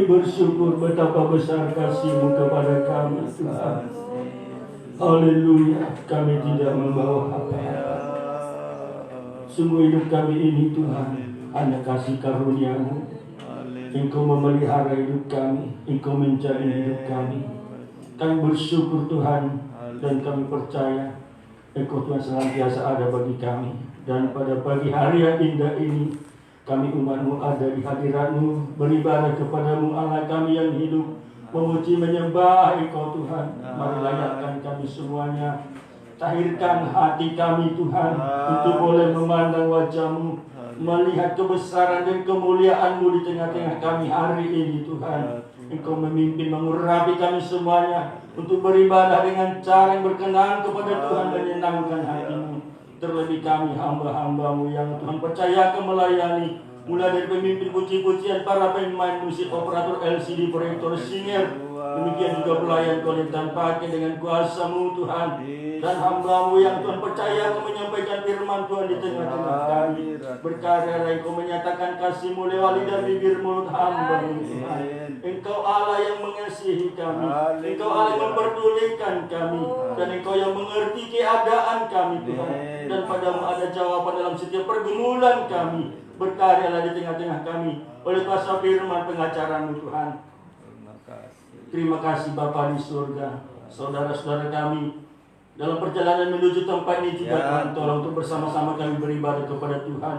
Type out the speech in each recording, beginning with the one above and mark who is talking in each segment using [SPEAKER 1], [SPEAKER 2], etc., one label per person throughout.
[SPEAKER 1] Bersyukur betapa besar kasih-Mu kepada kami, Tuhan. Haleluya, kami tidak membawa apa-apa. Sungguh hidup kami ini, Tuhan, hanya kasih karunia-Mu. Engkau memelihara hidup kami, Engkau menjaga hidup kami. Kami bersyukur, Tuhan, dan kami percaya Engkau, Tuhan, senantiasa ada bagi kami. Dan pada pagi hari yang indah ini, kami umat-Mu ada di hadirat-Mu, beribadah kepada-Mu Allah kami yang hidup, memuji menyembah Engkau, Tuhan. Mari layakkan kami semuanya, tahirkan hati kami, Tuhan, untuk boleh memandang wajah-Mu, melihat kebesaran dan kemuliaan-Mu di tengah-tengah kami hari ini, Tuhan. Engkau memimpin, mengurapi kami semuanya untuk beribadah dengan cara yang berkenan kepada Tuhan, menyenangkan hati-Mu. Terlebih kami hamba-hamba-Mu yang Tuhan percayakan melayani, mulai dari pemimpin puji-pujian, para pemain musik, operator LCD, proyektor, singer, demikian juga pelayan Kau yang pakai dengan kuasa-Mu, Tuhan. Dan hamba-Mu yang Tuhan percaya Engkau menyampaikan firman Tuhan di tengah-tengah kami. Berkarya Engkau menyatakan kasih-Mu lewat lidah bibir mulut hamba-Mu Tuhan. Engkau Allah yang mengasihi kami. Engkau Allah yang memperdulikan kami. Dan Engkau yang mengerti keadaan kami Tuhan. Dan padamu ada jawaban dalam setiap pergumulan kami. Berkaryalah di tengah-tengah kami oleh kuasa firman pengacara-Mu Tuhan. Terima kasih Bapa di surga. Saudara-saudara kami dalam perjalanan menuju tempat ini juga Tuhan, tolong untuk bersama-sama kami beribadah kepada Tuhan.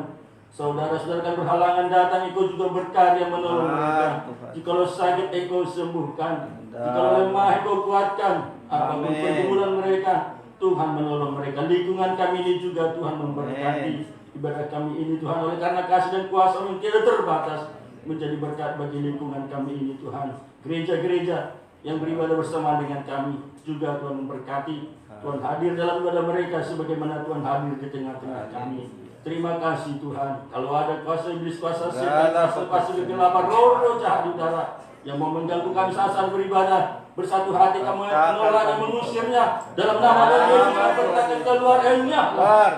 [SPEAKER 1] Saudara-saudara kami berhalangan datang, Engkau juga berkarya menolong mereka. Jikalau sakit, Engkau sembuhkan. Jikalau lemah, Engkau kuatkan. Apapun pergumulan mereka, Tuhan menolong mereka. Lingkungan kami ini juga Tuhan memberkati. Ibadah kami ini Tuhan, oleh karena kasih dan kuasa yang tidak terbatas, menjadi berkat bagi lingkungan kami ini Tuhan. Gereja-gereja yang beribadah bersama dengan kami juga Tuhan memberkati. Tuhan hadir dalam ibadah mereka sebagaimana Tuhan hadir di tengah-tengah kami. Terima kasih Tuhan. Kalau ada kuasa iblis, kuasa setan, kuasa kegelapan, roh-roh jahat di udara yang mau mengganggu kami saat beribadah, bersatu hati kami menolak dan mengusirnya dalam nama Tuhan Yesus, berkata keluar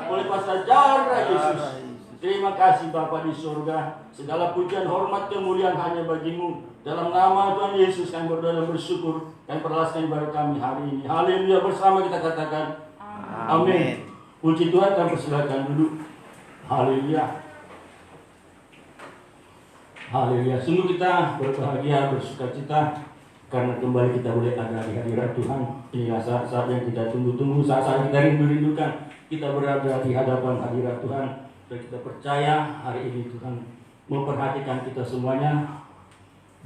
[SPEAKER 1] oleh kuasa darah Yesus. Terima kasih Bapa di surga. Segala pujian, hormat, kemuliaan hanya bagi-Mu. Dalam nama Tuhan Yesus kami berdoa dan bersyukur. Dan perlaskan ibadah kami hari ini. Haleluya, bersama kita katakan amin. Puji Tuhan, kami persilakan duduk. Haleluya. Haleluya. Sungguh kita berbahagia, bersukacita karena kembali kita boleh ada di hadirat Tuhan. Inilah saat-saat yang kita tunggu-tunggu, saat-saat kita rindu-rindukan. Kita berada di hadapan hadirat Tuhan. Dan kita percaya hari ini Tuhan memperhatikan kita semuanya.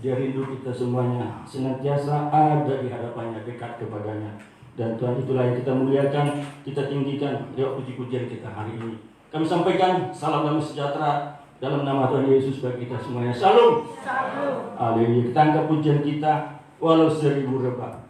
[SPEAKER 1] Dia rindu kita semuanya, senantiasa ada di hadapannya, dekat kepadanya. Dan Tuhan itulah yang kita muliakan, kita tinggikan lewat puji-pujian kita hari ini. Kami sampaikan salam damai sejahtera dalam nama Tuhan Yesus bagi kita semuanya. Shalom. Haleluya. Kita angkat pujian kita walau 1000 rebah.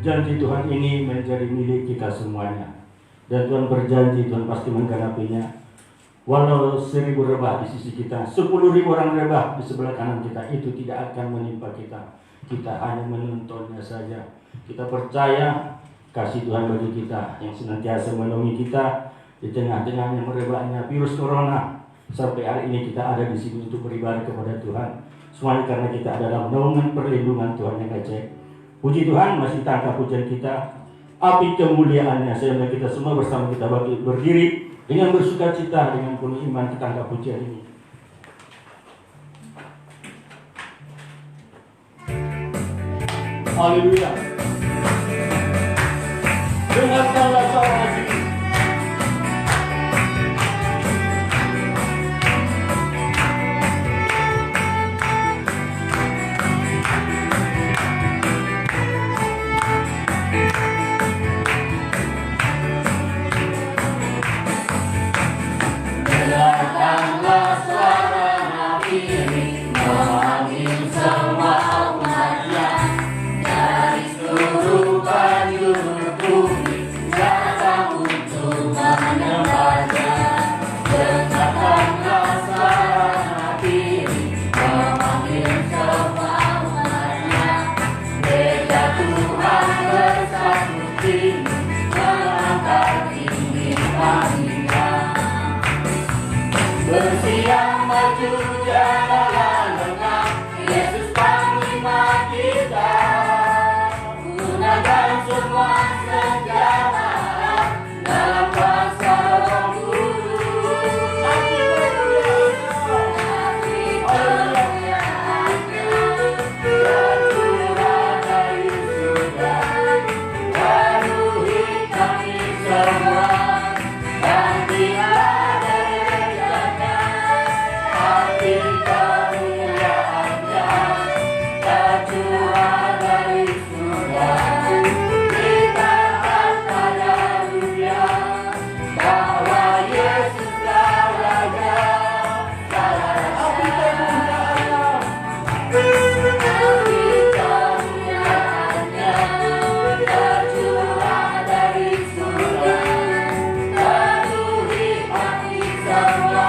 [SPEAKER 1] janji Tuhan ini menjadi milik kita semuanya. Dan Tuhan berjanji Tuhan pasti menggenapinya. Walau 1000 rebah di sisi kita, 10.000 orang rebah di sebelah kanan kita, itu tidak akan menimpa kita. Kita hanya menontonnya saja. Kita percaya kasih Tuhan bagi kita yang senantiasa menolongi kita di tengah-tengahnya merebaknya virus corona. Sampai hari ini kita ada di sini untuk beribadah kepada Tuhan. Semuanya karena kita ada dalam naungan perlindungan Tuhan yang ajaib. Puji Tuhan, masih tangkap pujian kita. Api kemuliaannya, sehingga kita semua bersama kita berdiri dengan bersuka cita, dengan penuh iman kita angkat pujian ini. Haleluya. Dengarkanlah suara hati.
[SPEAKER 2] Dengarkanlah suara Nabi memanggil semua umatnya dari seluruh penjuru bumi, datang untuk menyembahnya. Dengarkanlah suara Nabi memanggil semua umatnya, gereja Tuhan bersatu kini mengangkat tinggi namanya. Bersiap maju jalan lengkap, Yesus panglima kita. Gunakan semua senjata dalam kuasa Roh Kudus. Hati kemuliaannya tercurah dari surga, penuhi kami semua. Nantilah hati kemuliaannya tercurah dari surga. Dikatakan pada dunia bahwa Yesuslah Raja. Hati kemuliaannya tercurah dari surga, penuhi hati semua.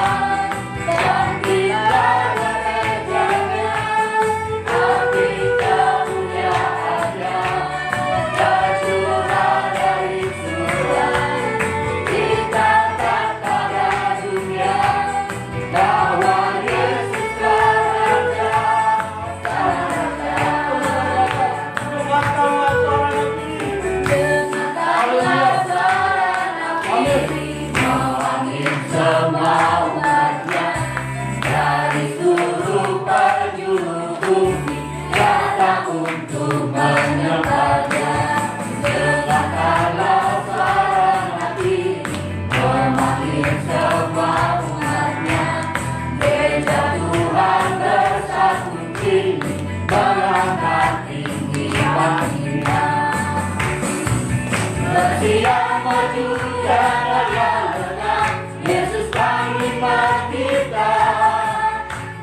[SPEAKER 2] Bersiap maju jalan lengkap, Yesus panglima kita.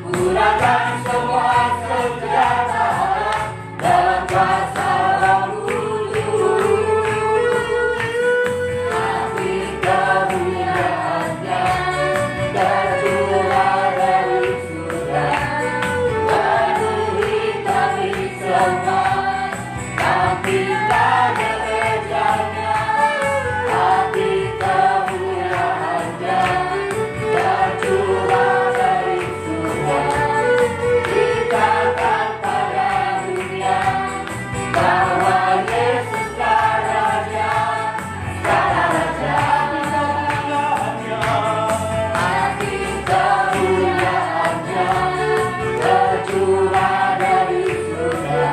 [SPEAKER 2] Gunakan semua senjata dalam kuasa Roh Kudus. Hati kemuliaannya tercurah dari surga, penuhi kami semua. Nantilah gerejanya, hati kemuliaannya tercurah dari surga. Dikatakan pada dunia bahwa Yesuslah Raja, Raja. Hati kemuliaannya tercurah dari surga,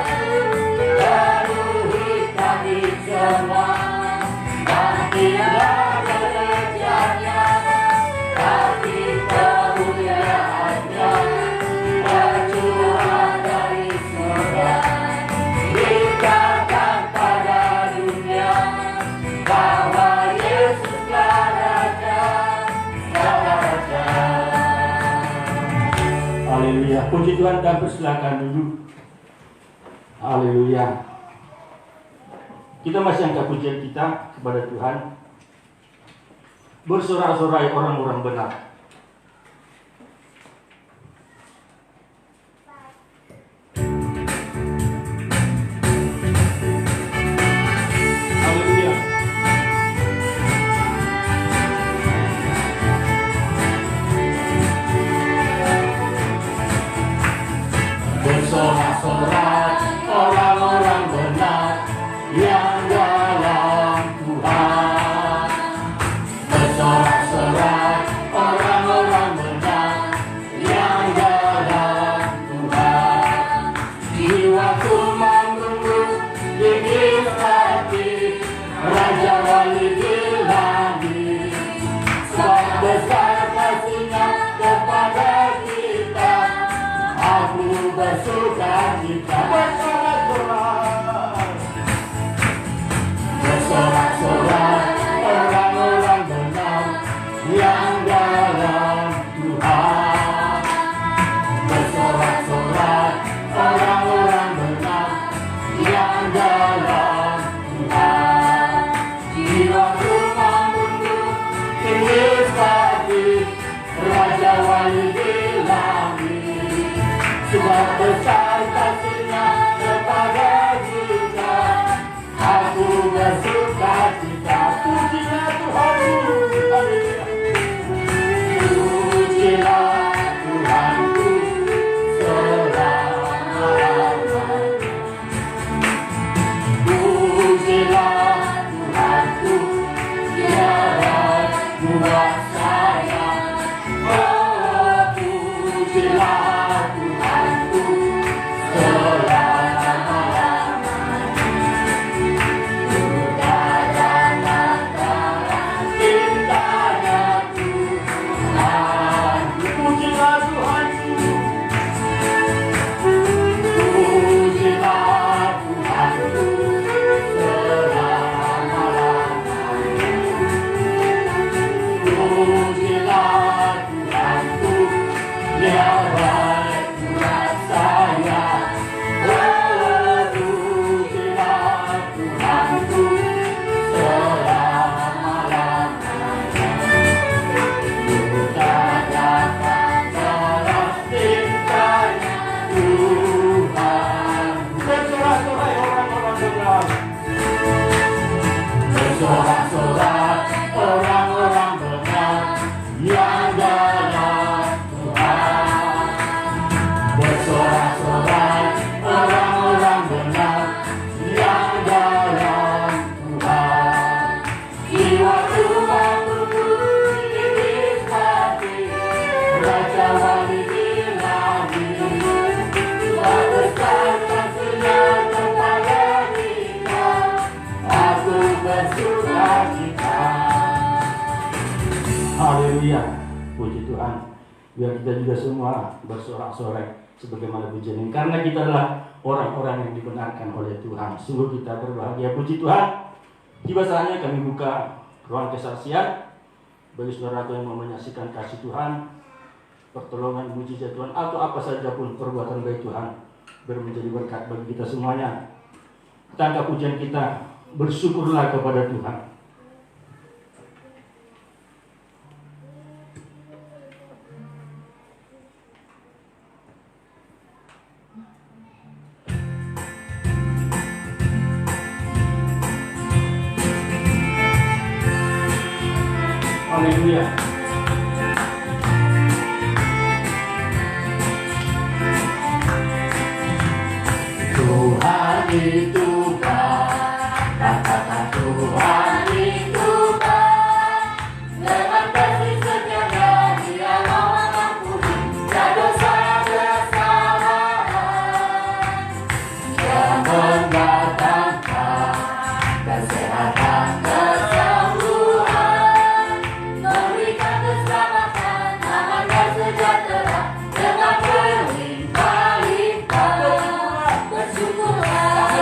[SPEAKER 2] penuhi kami semua. Nantilah gerejanya, hati kemuliaannya tercurah dari surga. Dikatakan pada dunia bahwa Yesuslah Raja, Raja.
[SPEAKER 1] Haleluya. Puji Tuhan, dan persilakan duduk. Haleluya. Kita masih angkat pujian kita kepada Tuhan. Bersorak-sorai orang-orang benar. Haleluya. Bersorak-sorai orang-orang benar yang dalam Tuhan. Bersorak-sorai orang-orang benar yang dalam Tuhan. Jiwa ku menunggu dingin hati Raja Wali di langit. Sebab besar kasih-Nya kepada kita, aku bersuka cita. Bersorak-sorai orang-orang benar yang dalam Tuhan. Bersorak-sorai orang-orang benar yang dalam Tuhan. Jiwaku menunggu tinggi hati Raja Wali di langit. Sebab besar kasih-Nya kepada kita, aku bersuka cita. Pujilah Tuhanku, pujilah Tuhanku selama-lamanya. Pujilah Tuhanku, Dia buat saya. Oh, pujilah Tuhanku selama-lamanya. Bersorak-sorai orang-orang benar yang dalam Tuhan. Bersorak-sorai orang-orang benar yang dalam Tuhan. Jiwaku menunggu tinggi hati Raja Wali di langit. Sebab besar kasih-Nya kepada kita, aku bersuka cita. Haleluya, puji Tuhan. Biar kita juga semua bersorak-sorai sebagaimana pujian ini, karena kita adalah orang-orang yang dibenarkan oleh Tuhan. Sungguh kita berbahagia, puji Tuhan. Tiba saatnya kami buka ruang kesaksian bagi saudara yang mau menyaksikan kasih Tuhan, pertolongan, mujizat Tuhan, atau apa saja pun perbuatan baik Tuhan, biar menjadi berkat bagi kita semuanya. Kita angkat pujian kita, bersyukurlah kepada Tuhan. Haleluya. Tuhan itu baik, katakan Tuhan itu baik. Dengan kasih setianya Dia mau mengampuni ya dosa-dosa. Dia mendatangkan kesehatan, kesembuhan, memberikan keselamatan, aman dan sejahtera dengan berlimpah-limpah. Bersyukurlah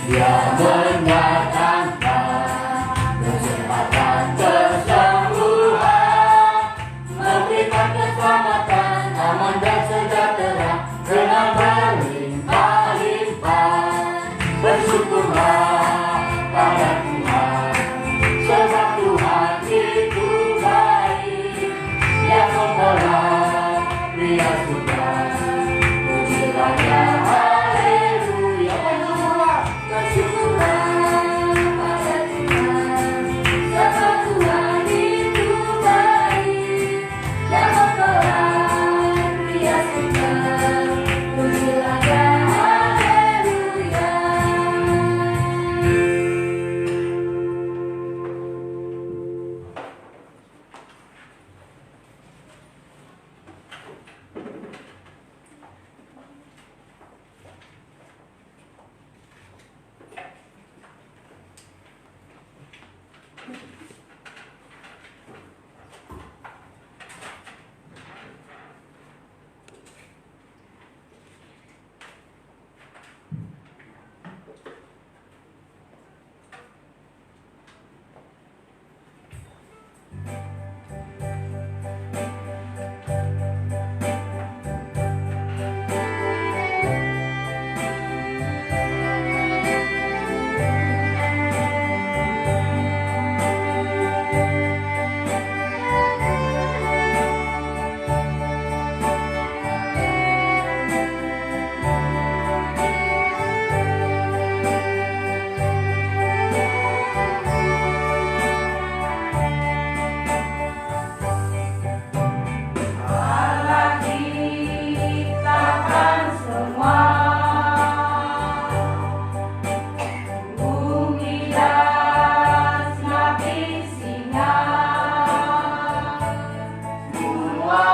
[SPEAKER 2] Dia mendatangkan kesempatan kesembuhan, memberikan keselamatan, aman dan sejahtera dengan berlimpah-limpah. Bersyukurlah pada Tuhan, sebab Tuhan itu baik. Dia membelah pria surga, pujilah Dia, haleluya. Bersyukurlah pada Tuhan, sebab Tuhan itu baik. Dia membelah pria surga, pujilah Dia, haleluya. Allah ciptakan semua, bumi dan semak isinya, semua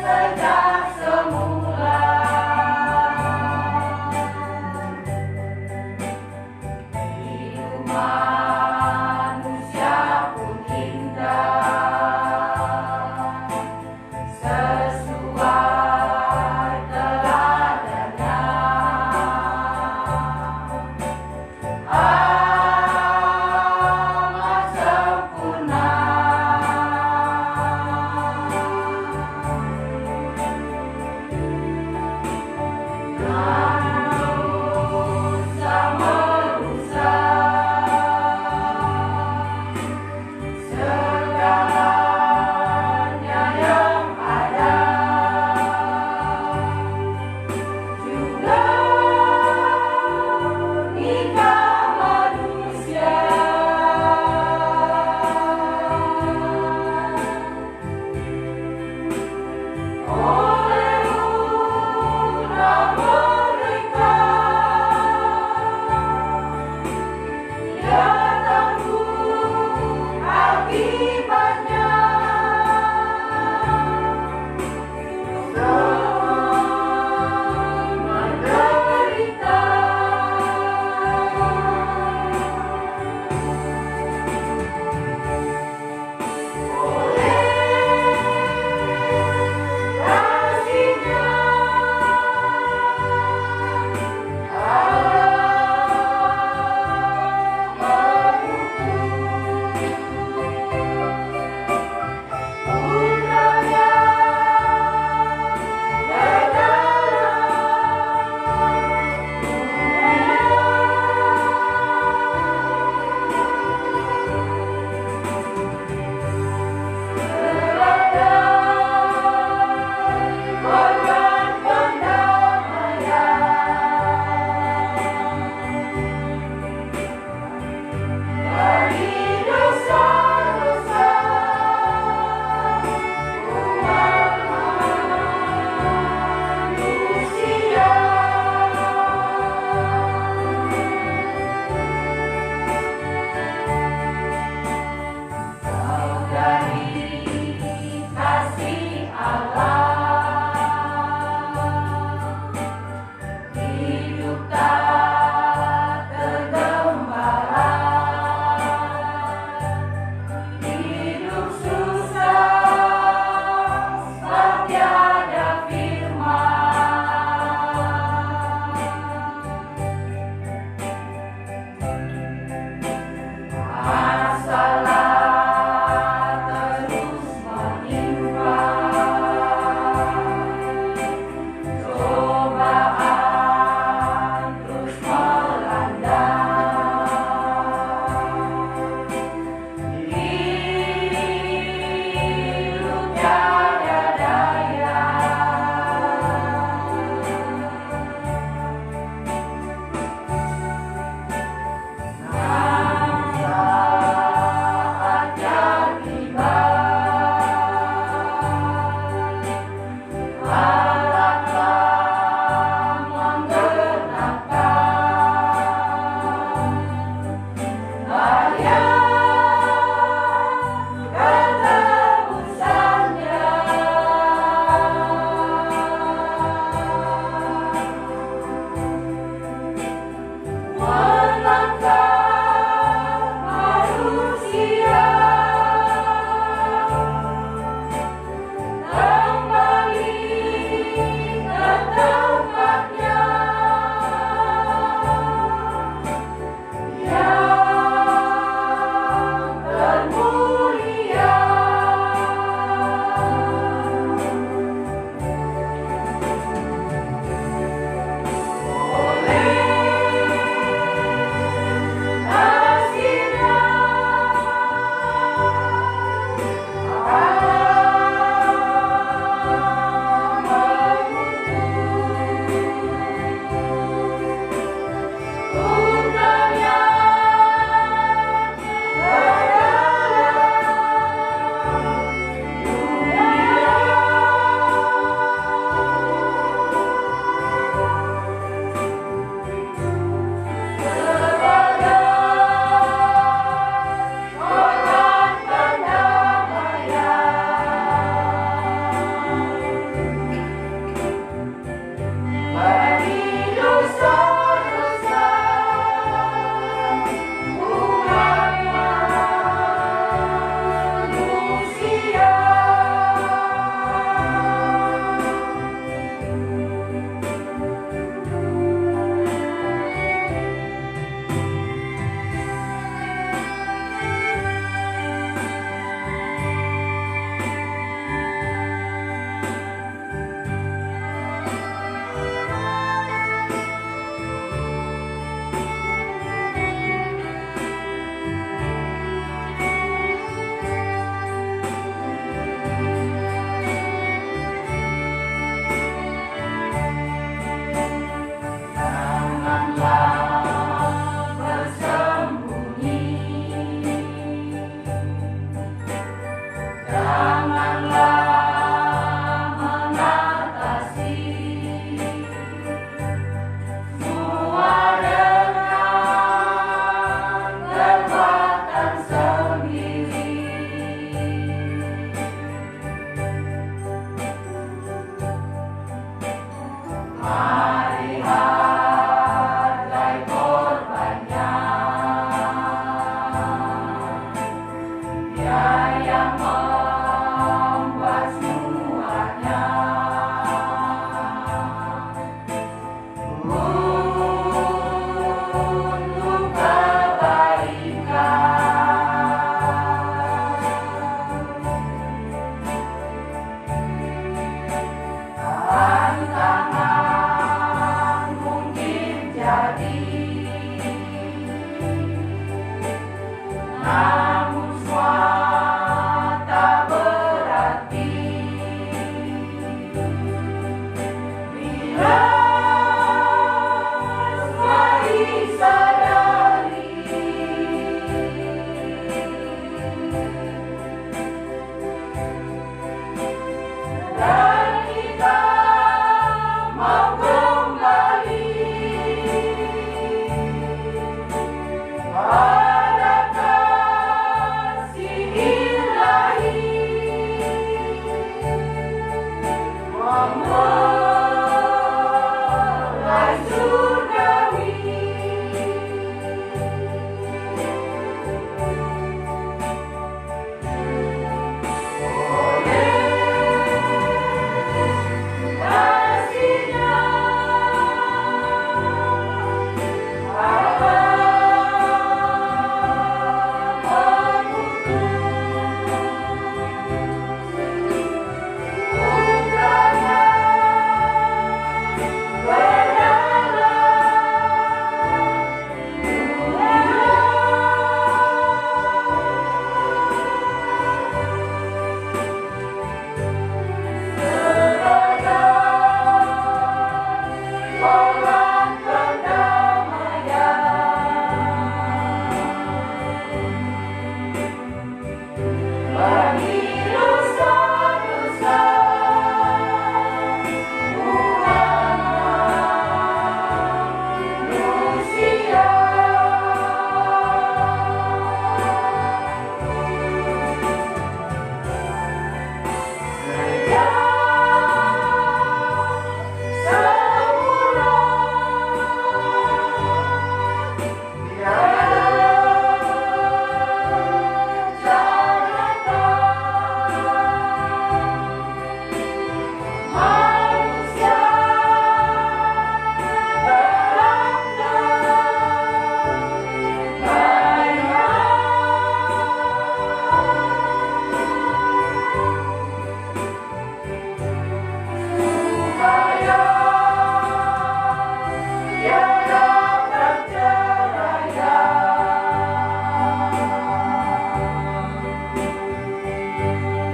[SPEAKER 2] sejak semula. Hidup manusia pun indah, sesuai teladannya. Amat sempurna. Manusia merusak terjadi, namun semua tak berarti bila mari sadari dan kita mau kembali pada kasih ilahi, memulai surgawi. Kasihnya akan orang kedamaian bagi dosa-dosa umat manusia.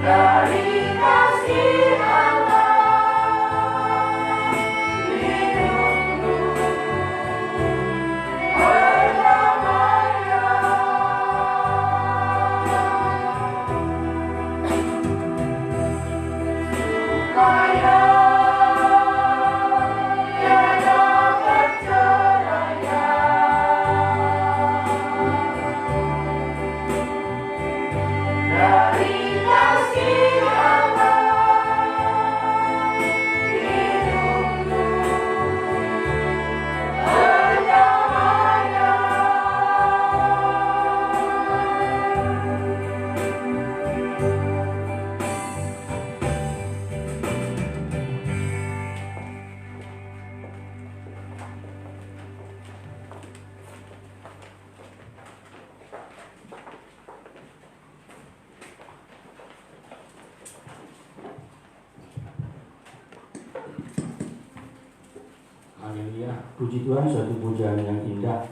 [SPEAKER 2] Dari kasih Allah hidupku berdamaian, supaya tiada perceraian. Dari kasih Allah hidupku berdamaian.
[SPEAKER 1] Haleluya, puji Tuhan, suatu pujian yang indah,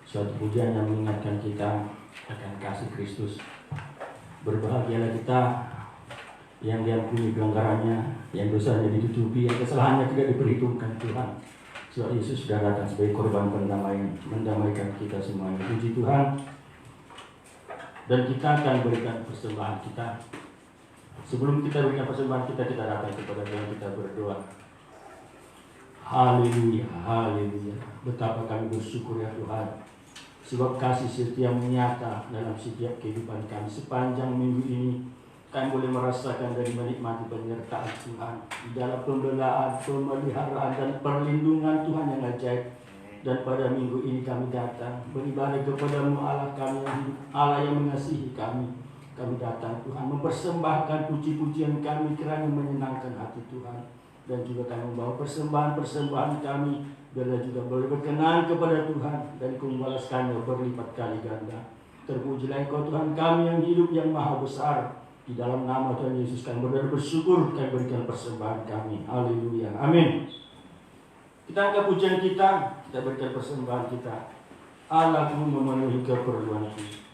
[SPEAKER 1] suatu pujian yang mengingatkan kita akan kasih Kristus. Berbahagialah kita yang diampuni pelanggarannya, yang dosanya ditutupi, yang kesalahannya tidak diperhitungkan Tuhan. Sebab Yesus sudah datang sebagai korban pendamaian, mendamaikan kita semuanya. Puji Tuhan. Dan kita akan berikan persembahan kita. Sebelum kita berikan persembahan kita datang kepada Tuhan, kita berdoa. Haleluya, haleluya. Betapa kami bersyukur ya Tuhan, sebab kasih setiamu nyata dalam setiap kehidupan kami. Sepanjang minggu ini kami boleh merasakan dan menikmati penyertaan Tuhan di dalam pembelaan, pemeliharaan dan perlindungan Tuhan yang ajaib. Dan pada minggu ini kami datang beribadah kepada-Mu Allah kami yang hidup, Allah yang mengasihi kami. Kami datang Tuhan mempersembahkan puji-pujian kami kiranya menyenangkan hati Tuhan. Dan juga kami membawa persembahan-persembahan kami, biarlah juga boleh berkenan kepada Tuhan dan Kau membalaskannya berlipat kali ganda. Terpujilah Engkau Tuhan kami yang hidup yang maha besar. Di dalam nama Tuhan Yesus kami bersyukur, kami berikan persembahan kami. Haleluya, amin. Kita angkat pujian kita berikan persembahan kita. Allahku memenuhi keperluanku.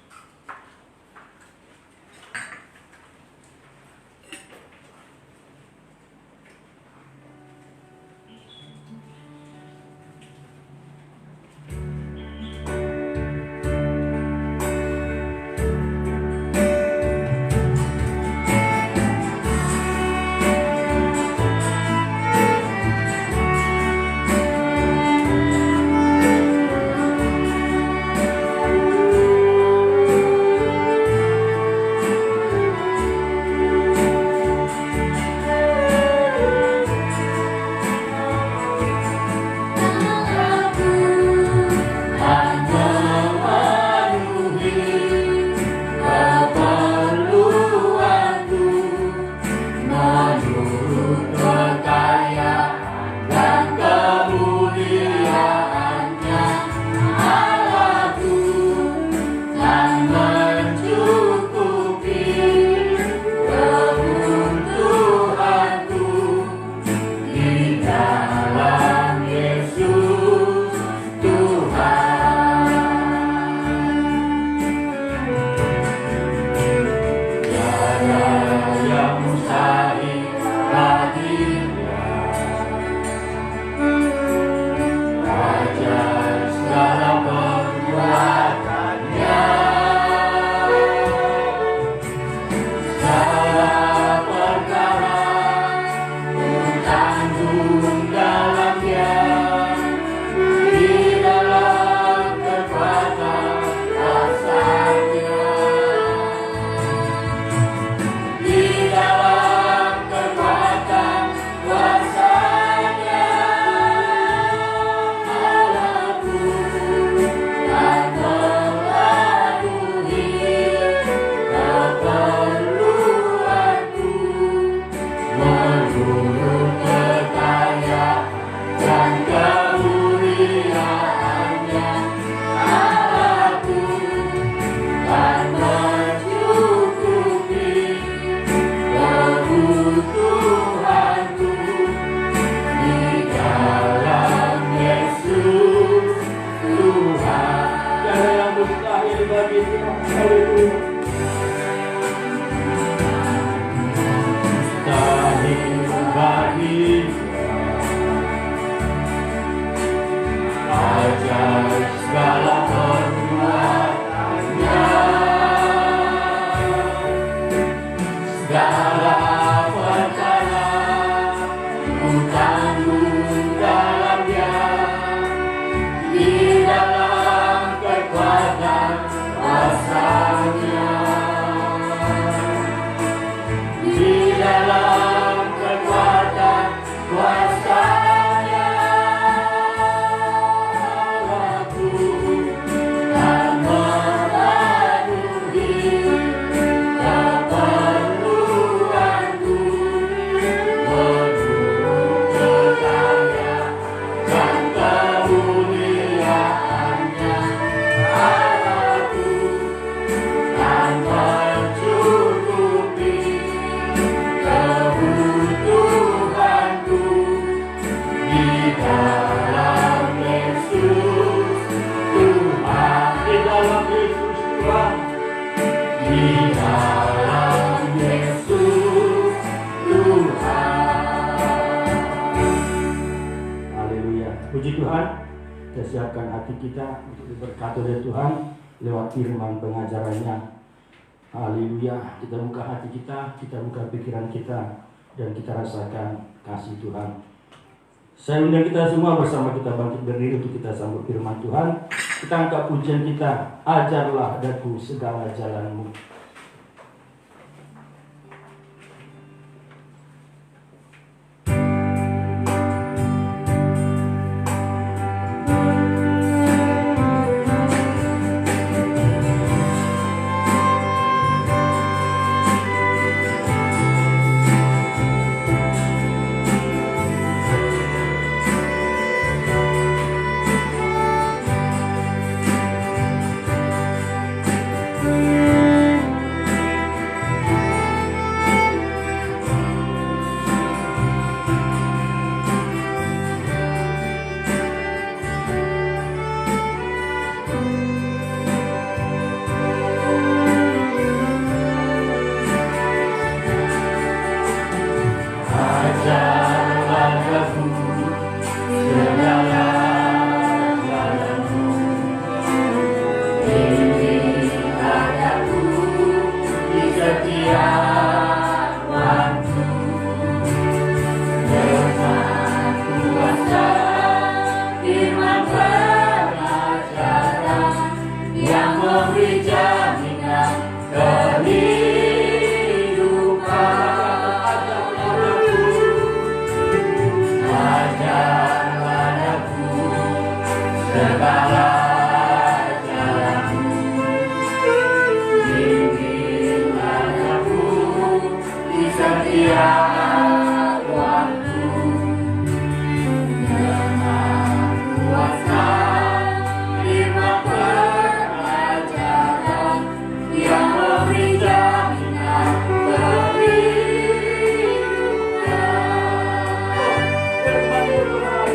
[SPEAKER 1] Siapkan hati kita untuk diberkati oleh Tuhan lewat firman pengajarannya. Haleluya. Kita buka hati kita buka pikiran kita, dan kita rasakan kasih Tuhan. Saya undang kita semua bersama kita bangkit berdiri untuk kita sambut firman Tuhan. Kita angkat pujian kita, ajarlah daku segala jalanmu.
[SPEAKER 2] segala jalanku. Bimbinglah aku di setiap waktu, dengan kuasa firman pengajaran yang memberi jaminan kehidupan.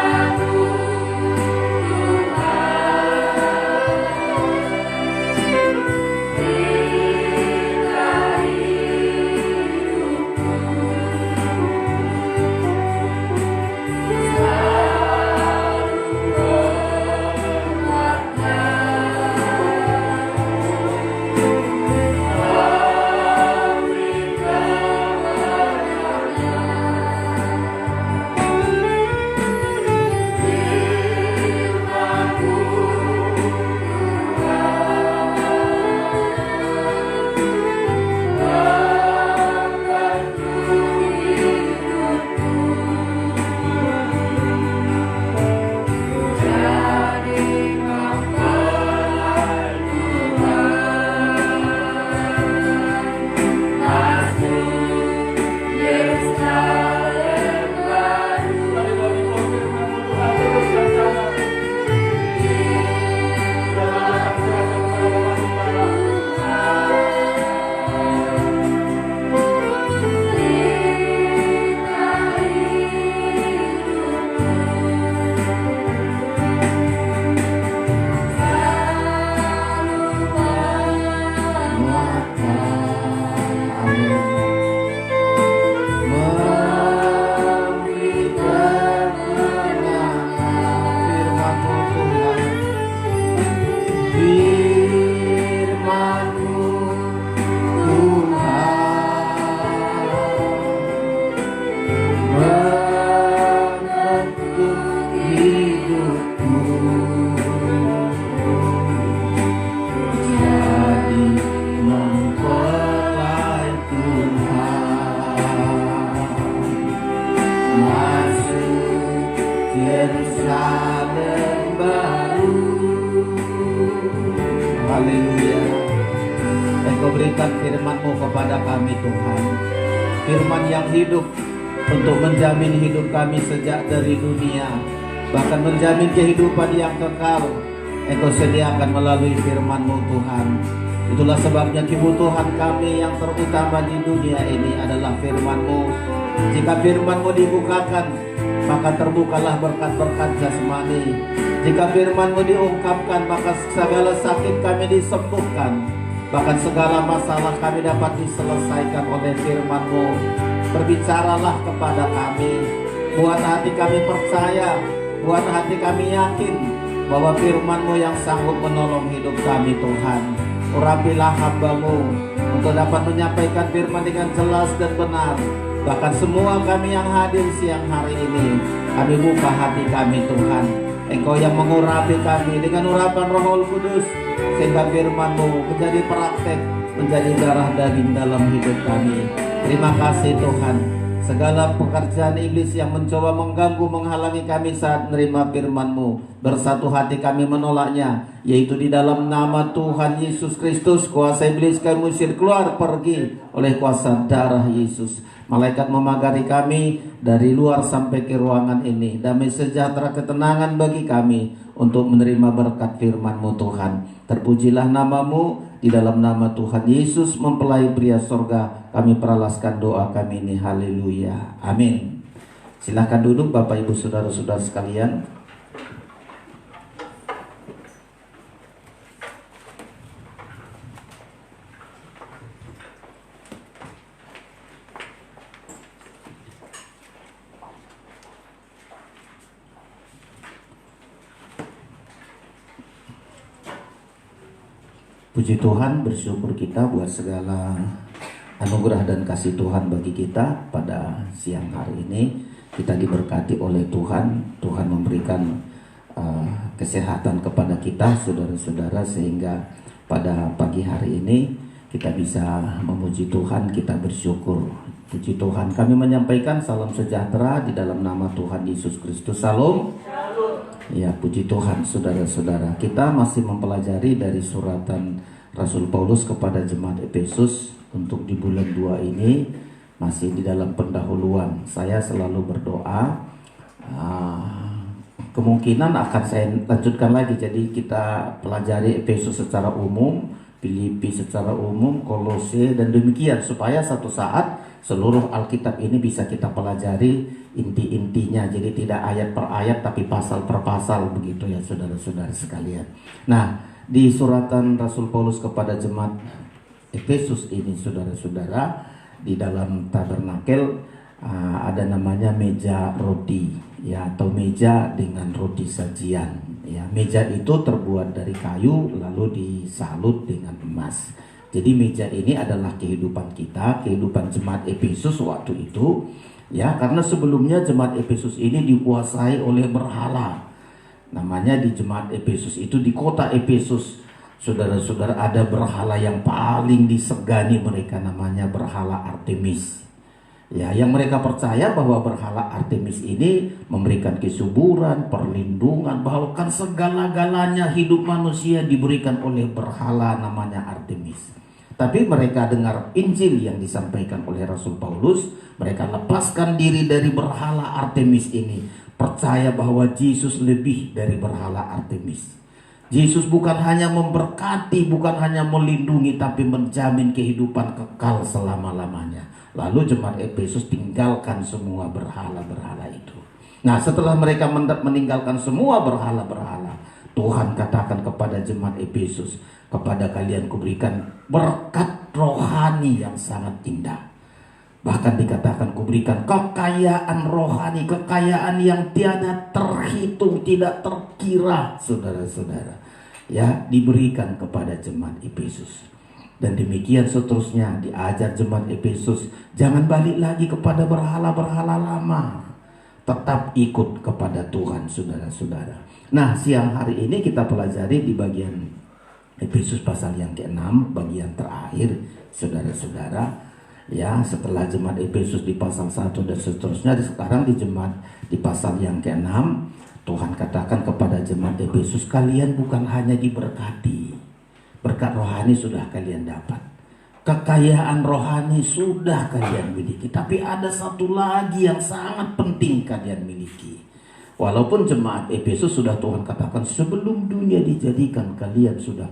[SPEAKER 2] Firman-Mu
[SPEAKER 3] Haleluya. Engkau berikan firman-Mu kepada kami Tuhan, firman yang hidup untuk menjamin hidup kami sejak dari dunia, bahkan menjamin kehidupan yang kekal. Engkau sediakan melalui firman-Mu Tuhan. Itulah sebabnya kebutuhan kami yang terutama di dunia ini adalah firman-Mu. Jika firman-Mu dibukakan, maka terbukalah berkat-berkat jasmani. Jika firman-Mu diungkapkan, maka segala sakit kami disembuhkan. Bahkan segala masalah kami dapat diselesaikan oleh firman-Mu. Berbicaralah kepada kami, buat hati kami percaya, buat hati kami yakin bahwa firman-Mu yang sanggup menolong hidup kami Tuhan. Urapilah hamba-Mu untuk dapat menyampaikan firman dengan jelas dan benar. Bahkan semua kami yang hadir siang hari ini, kami buka hati kami Tuhan. Engkau yang mengurapi kami dengan urapan Roh Kudus, sehingga firman-Mu menjadi praktek, menjadi darah daging dalam hidup kami. Terima kasih Tuhan. Segala pekerjaan iblis yang mencoba mengganggu, menghalangi kami saat menerima firman-Mu, bersatu hati kami menolaknya, yaitu di dalam nama Tuhan Yesus Kristus. Kuasa iblis kami usir keluar, pergi oleh kuasa darah Yesus. Malaikat memagari kami dari luar sampai ke ruangan ini. Damai sejahtera ketenangan bagi kami untuk menerima berkat firman-Mu Tuhan. Terpujilah nama-Mu, di dalam nama Tuhan Yesus mempelai pria sorga kami peralaskan doa kami ini. Haleluya, amin. Silahkan duduk Bapak Ibu Saudara-saudara sekalian. Puji Tuhan, bersyukur kita buat segala anugerah dan kasih Tuhan bagi kita pada siang hari ini. Kita diberkati oleh Tuhan. Tuhan memberikan kesehatan kepada kita, saudara-saudara, sehingga pada pagi hari ini kita bisa memuji Tuhan, kita bersyukur. Puji Tuhan, kami menyampaikan salam sejahtera di dalam nama Tuhan Yesus Kristus. Salam. Ya, puji Tuhan, saudara-saudara. Kita masih mempelajari dari suratan Rasul Paulus kepada jemaat Efesus. Untuk di bulan 2 ini masih di dalam pendahuluan. Saya selalu berdoa, kemungkinan akan saya lanjutkan lagi. Jadi kita pelajari Efesus secara umum, Filipi secara umum, Kolose, dan demikian, supaya satu saat seluruh Alkitab ini bisa kita pelajari inti-intinya. Jadi tidak ayat per ayat tapi pasal per pasal, begitu ya saudara-saudara sekalian. Nah, di suratan Rasul Paulus kepada jemaat Efesus ini, saudara-saudara, di dalam tabernakel ada namanya meja roti, ya, atau meja dengan roti sajian. Ya, meja itu terbuat dari kayu lalu disalut dengan emas. Jadi meja ini adalah kehidupan kita, kehidupan jemaat Efesus waktu itu. Ya, karena sebelumnya jemaat Efesus ini dikuasai oleh berhala. Namanya di jemaat Efesus itu, di kota Efesus, saudara-saudara, ada berhala yang paling disegani mereka, namanya berhala Artemis. Ya, yang mereka percaya bahwa berhala Artemis ini memberikan kesuburan, perlindungan, bahkan segala-galanya hidup manusia diberikan oleh berhala namanya Artemis. Tapi mereka dengar Injil yang disampaikan oleh Rasul Paulus, mereka lepaskan diri dari berhala Artemis ini, percaya bahwa Yesus lebih dari berhala Artemis. Yesus bukan hanya memberkati, bukan hanya melindungi, tapi menjamin kehidupan kekal selama-lamanya. Lalu jemaat Efesus tinggalkan semua berhala-berhala itu. Nah, setelah mereka meninggalkan semua berhala-berhala, Tuhan katakan kepada jemaat Efesus, kepada kalian kuberikan berkat rohani yang sangat indah. Bahkan dikatakan kuberikan kekayaan rohani, kekayaan yang tiada terhitung, tidak terkira, saudara-saudara. Ya, diberikan kepada jemaat Efesus. Dan demikian seterusnya, diajar jemaat Efesus, jangan balik lagi kepada berhala-berhala lama. Tetap ikut kepada Tuhan, saudara-saudara. Nah, siang hari ini kita pelajari di bagian Efesus pasal yang ke-6, bagian terakhir, saudara-saudara. Ya, setelah jemaat Efesus di pasal 1 dan seterusnya, sekarang di jemaat di pasal yang ke-6, Tuhan katakan kepada jemaat Efesus, kalian bukan hanya diberkati, berkat rohani sudah kalian dapat, kekayaan rohani sudah kalian miliki, tapi ada satu lagi yang sangat penting kalian miliki. Walaupun jemaat Efesus sudah Tuhan katakan sebelum dunia dijadikan kalian sudah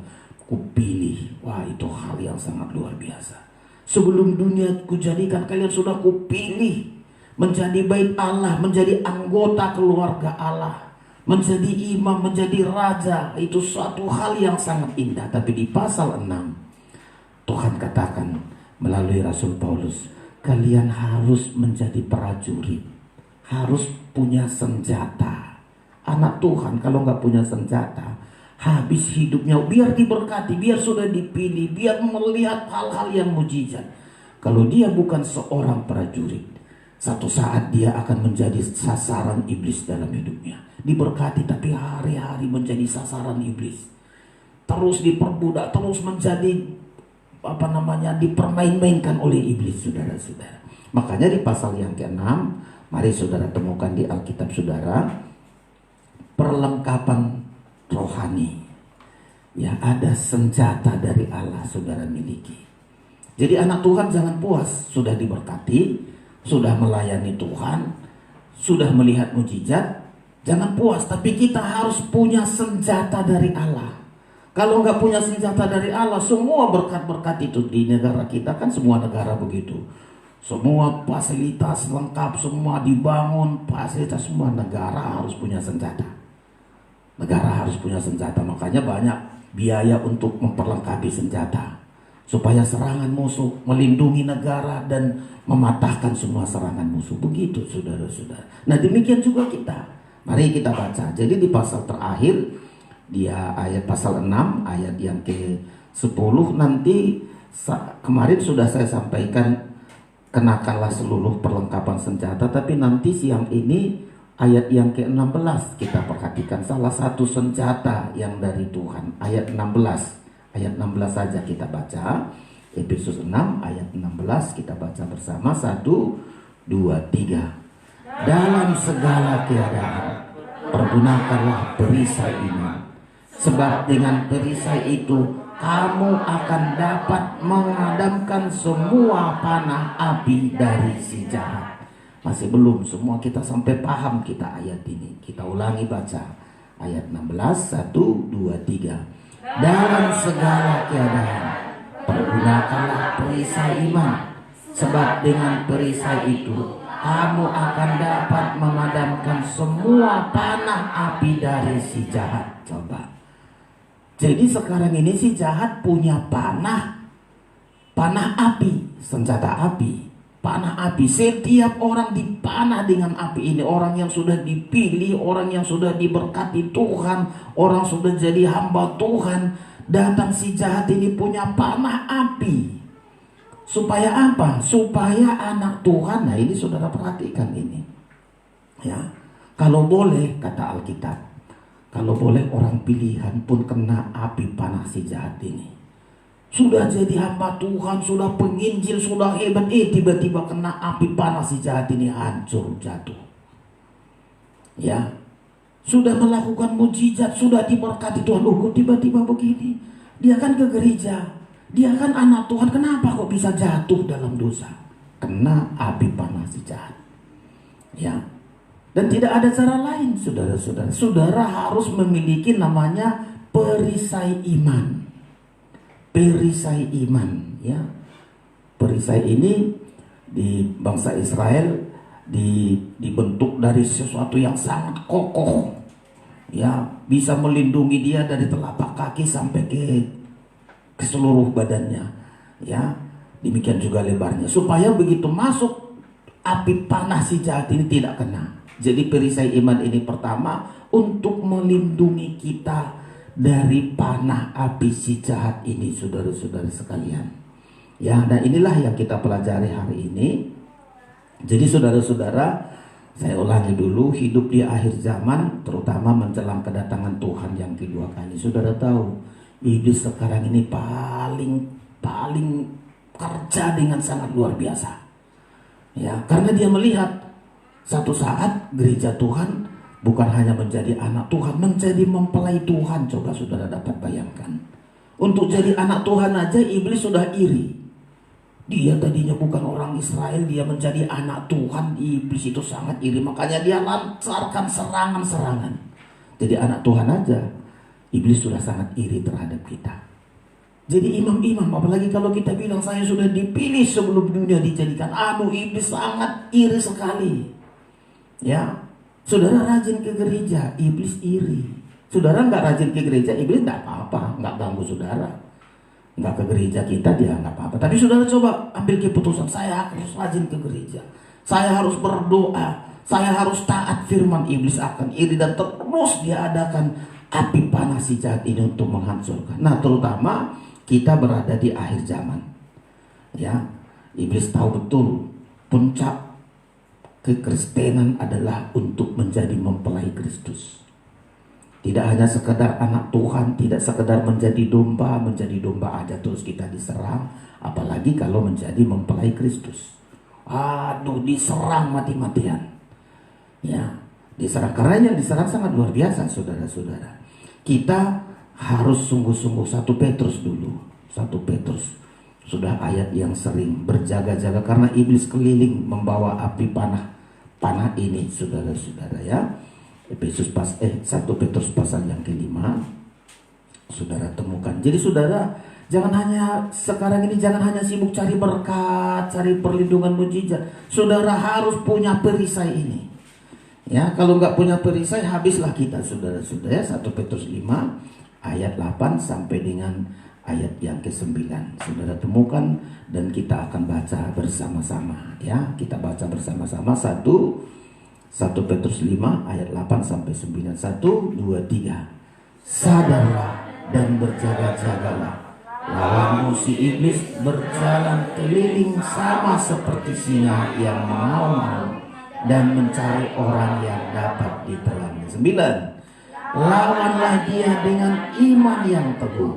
[SPEAKER 3] kupilih. Wah, itu hal yang sangat luar biasa. Sebelum dunia kujadikan kalian sudah kupilih menjadi bait Allah, menjadi anggota keluarga Allah, menjadi imam, menjadi raja. Itu suatu hal yang sangat indah. Tapi di pasal 6 Tuhan katakan melalui Rasul Paulus, kalian harus menjadi prajurit, harus punya senjata. Anak Tuhan kalau nggak punya senjata, habis hidupnya. Biar diberkati, biar sudah dipilih, biar melihat hal-hal yang mujizat, kalau dia bukan seorang prajurit, satu saat dia akan menjadi sasaran iblis dalam hidupnya. Diberkati tapi hari-hari menjadi sasaran iblis, terus diperbudak, terus menjadi dipermain-mainkan oleh iblis, saudara-saudara. Makanya di pasal yang ke-6, mari saudara temukan di Alkitab saudara, perlengkapan rohani. Ya, ada senjata dari Allah saudara miliki. Jadi anak Tuhan jangan puas sudah diberkati, sudah melayani Tuhan, sudah melihat mujizat, jangan puas, tapi kita harus punya senjata dari Allah. Kalau nggak punya senjata dari Allah, semua berkat-berkat itu di negara kita, kan semua negara begitu. Semua fasilitas lengkap, semua dibangun, fasilitas semua, negara harus punya senjata. Negara harus punya senjata, makanya banyak biaya untuk memperlengkapi senjata. Supaya serangan musuh melindungi negara dan mematahkan semua serangan musuh. Begitu saudara-saudara. Nah demikian juga kita. Mari kita baca. Jadi di pasal terakhir, dia ayat pasal 6 ayat yang ke-10 nanti kemarin sudah saya sampaikan, kenakanlah seluruh perlengkapan senjata, tapi nanti siang ini ayat yang ke-16 kita perhatikan salah satu senjata yang dari Tuhan. Ayat 16 saja kita baca. Efesus 6 ayat 16 kita baca bersama. 1, 2, 3. Dalam segala keadaan pergunakanlah perisai iman, sebab dengan perisai itu kamu akan dapat memadamkan semua panah api dari si jahat. Masih belum semua kita sampai paham kita ayat ini. Kita ulangi baca ayat 16. 1, 2, 3. Dalam segala keadaan pergunakanlah perisai iman, sebab dengan perisai itu kamu akan dapat memadamkan semua panah api dari si jahat. Coba. Jadi sekarang ini si jahat punya panah api, senjata api, panah api. Setiap orang dipanah dengan api ini. Orang yang sudah dipilih, orang yang sudah diberkati Tuhan, orang sudah jadi hamba Tuhan, datang si jahat ini punya panah api. Supaya apa? Supaya anak Tuhan. Nah ini saudara perhatikan ini. Ya, kalau boleh kata Alkitab, kalau boleh orang pilihan pun kena api panah si jahat ini. Sudah jadi hamba Tuhan, sudah penginjil, sudah hebat, tiba-tiba kena api panah si jahat ini, hancur, jatuh. Ya, sudah melakukan mujizat, sudah diberkati Tuhan, kok tiba-tiba begini. Dia kan ke gereja, dia kan anak Tuhan, kenapa kok bisa jatuh dalam dosa? Kena api panah si jahat. Ya. Dan tidak ada cara lain, saudara-saudara. Saudara harus memiliki namanya perisai iman. Perisai iman, ya. Perisai ini di bangsa Israel dibentuk dari sesuatu yang sangat kokoh. Ya, bisa melindungi dia dari telapak kaki sampai ke seluruh badannya. Ya, demikian juga lebarnya. Supaya begitu masuk api panah si jahat ini tidak kena. Jadi perisai iman ini pertama untuk melindungi kita dari panah api si jahat ini, saudara-saudara sekalian. Ya, dan inilah yang kita pelajari hari ini. Jadi saudara-saudara, saya ulangi dulu, hidup di akhir zaman, terutama menjelang kedatangan Tuhan yang kedua kali. Saudara tahu, iblis sekarang ini paling kerja dengan sangat luar biasa. Ya, karena dia melihat satu saat gereja Tuhan bukan hanya menjadi anak Tuhan, menjadi mempelai Tuhan. Coba saudara dapat bayangkan. Untuk jadi anak Tuhan aja iblis sudah iri. Dia tadinya bukan orang Israel, dia menjadi anak Tuhan. Iblis itu sangat iri, makanya dia lancarkan serangan-serangan. Jadi anak Tuhan aja iblis sudah sangat iri terhadap kita. Jadi imam-imam, apalagi kalau kita bilang saya sudah dipilih sebelum dunia dijadikan, iblis sangat iri sekali. Ya, saudara rajin ke gereja, iblis iri. Saudara nggak rajin ke gereja, iblis nggak apa-apa, nggak ganggu saudara. Nggak ke gereja kita, dia nggak apa-apa. Tapi saudara coba ambil keputusan, saya harus rajin ke gereja, saya harus berdoa, saya harus taat firman. Iblis akan iri dan terus dia adakan api panas si jahat ini untuk menghancurkan. Nah, terutama kita berada di akhir zaman. Ya, iblis tahu betul puncak kekristenan adalah untuk menjadi mempelai Kristus. Tidak hanya sekedar anak Tuhan, tidak sekedar menjadi domba aja terus kita diserang. Apalagi kalau menjadi mempelai Kristus. Diserang mati-matian. Ya, diserang. Karena yang diserang sangat luar biasa, saudara-saudara. Kita harus sungguh-sungguh. 1 Petrus dulu. 1 Petrus. Sudah ayat yang sering berjaga-jaga karena iblis keliling membawa api panah ini, saudara-saudara ya. 1 Petrus pasal yang kelima, saudara temukan. Jadi saudara, jangan hanya sekarang ini, jangan hanya sibuk cari berkat, cari perlindungan mujizat. Saudara harus punya perisai ini. Ya, kalau nggak punya perisai habislah kita, saudara-saudara. 1 Petrus 5 ayat 8 sampai dengan ayat yang ke-9. Saudara temukan dan kita akan baca bersama-sama ya. Kita baca bersama-sama 1 Petrus 5 ayat 8 sampai 9. 1, 2, 3. Sadarlah dan berjaga-jagalah. Lawanmu si iblis berjalan keliling sama seperti singa yang mengaum dan mencari orang yang dapat ditelannya. 9. Lawanlah dia dengan iman yang teguh,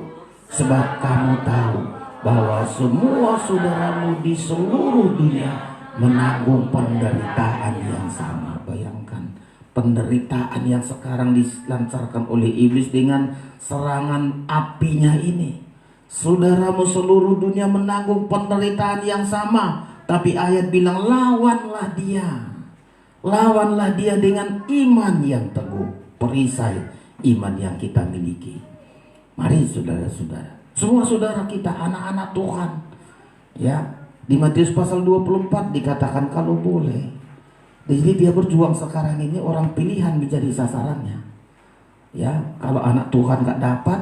[SPEAKER 3] sebab kamu tahu bahwa semua saudaramu di seluruh dunia menanggung penderitaan yang sama. Bayangkan penderitaan yang sekarang dilancarkan oleh iblis dengan serangan apinya ini. Saudaramu seluruh dunia menanggung penderitaan yang sama. Tapi ayat bilang lawanlah dia. Lawanlah dia dengan iman yang teguh. Perisai iman yang kita miliki. Mari saudara-saudara, semua saudara kita anak-anak Tuhan ya. Di Matius pasal 24 dikatakan kalau boleh. Jadi dia berjuang sekarang ini, orang pilihan menjadi sasarannya ya. Kalau anak Tuhan gak dapat,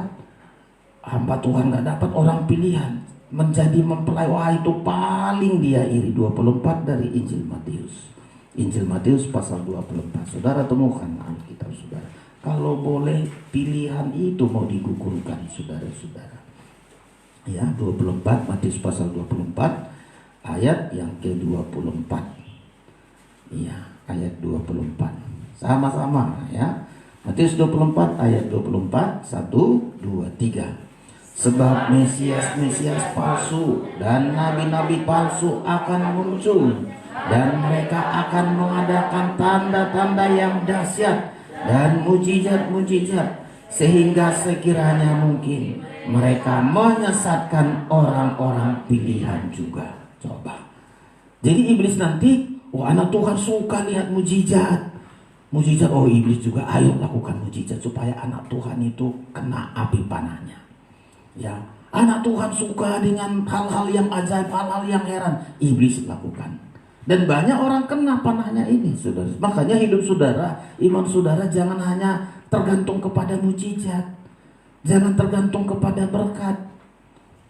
[SPEAKER 3] hamba Tuhan gak dapat, orang pilihan menjadi mempelai. Wah, itu paling dia iri. 24 dari Injil Matius. Injil Matius pasal 24. Saudara temukan Alkitab saudara. Kalau boleh pilihan itu mau digugurkan saudara-saudara. Ya, 24 Matius pasal 24 ayat yang ke-24. Iya, ayat 24. Sama-sama ya. Matius 24 ayat 24. 1, 2, 3. Sebab Mesias palsu dan nabi-nabi palsu akan muncul, dan mereka akan mengadakan tanda-tanda yang dahsyat dan mujizat-mujizat, sehingga sekiranya mungkin mereka menyesatkan orang-orang pilihan juga. Coba. Jadi iblis nanti, anak Tuhan suka lihat mujizat. Mujizat, iblis juga ayo lakukan mujizat supaya anak Tuhan itu kena api panahnya. Ya, anak Tuhan suka dengan hal-hal yang ajaib, hal-hal yang heran, iblis lakukan. Dan banyak orang kena panahnya ini, saudara. Makanya hidup saudara, iman saudara jangan hanya tergantung kepada mujizat, jangan tergantung kepada berkat.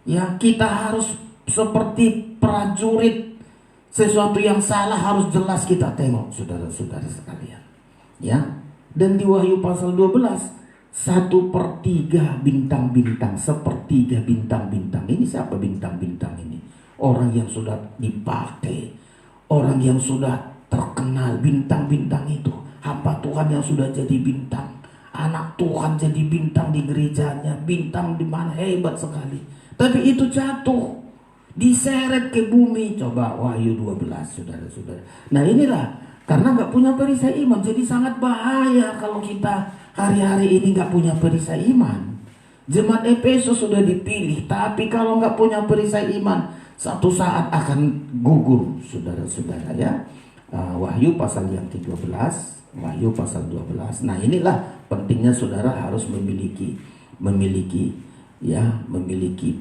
[SPEAKER 3] Ya, kita harus seperti prajurit, sesuatu yang salah harus jelas kita tengok, saudara-saudara sekalian. Ya, dan di Wahyu pasal 12. 1/3 bintang-bintang, 1/3 bintang-bintang. Ini siapa bintang-bintang ini? Orang yang sudah dipakai, orang yang sudah terkenal. Bintang-bintang itu hamba Tuhan yang sudah jadi bintang, anak Tuhan jadi bintang di gerejanya, bintang di mana hebat sekali. Tapi itu jatuh, diseret ke bumi. Coba Wahyu 12 saudara-saudara. Nah inilah karena gak punya perisai iman, jadi sangat bahaya kalau kita hari-hari ini gak punya perisai iman. Jemaat Efesus sudah dipilih, tapi kalau gak punya perisai iman, satu saat akan gugur, saudara-saudara ya. Wahyu pasal yang ke-12, Wahyu pasal 12. Nah inilah pentingnya saudara harus memiliki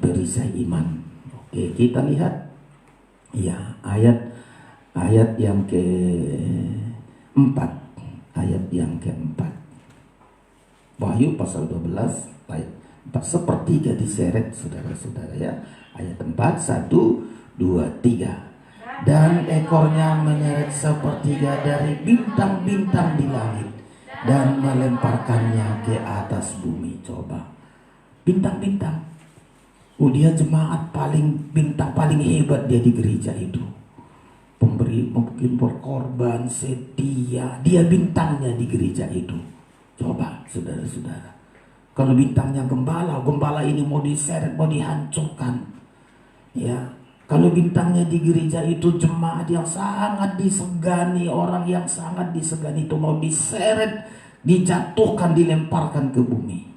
[SPEAKER 3] perisai iman. Oke, kita lihat ya ayat yang ke-4. Ayat yang ke-4. Wahyu pasal 12 ayat 4. 1/3 diseret saudara-saudara ya. Ayat 4, 1, 2, 3. Dan ekornya menyeret 1/3 dari bintang-bintang di langit dan melemparkannya ke atas bumi. Coba. Bintang-bintang. Dia jemaat bintang paling hebat dia di gereja itu. Pemberi, mungkin berkorban, setia. Dia bintangnya di gereja itu. Coba saudara-saudara. Kalau bintangnya gembala ini mau diseret, mau dihancurkan. Ya. Kalau bintangnya di gereja itu jemaat yang sangat disegani, orang yang sangat disegani itu mau diseret, dijatuhkan, dilemparkan ke bumi.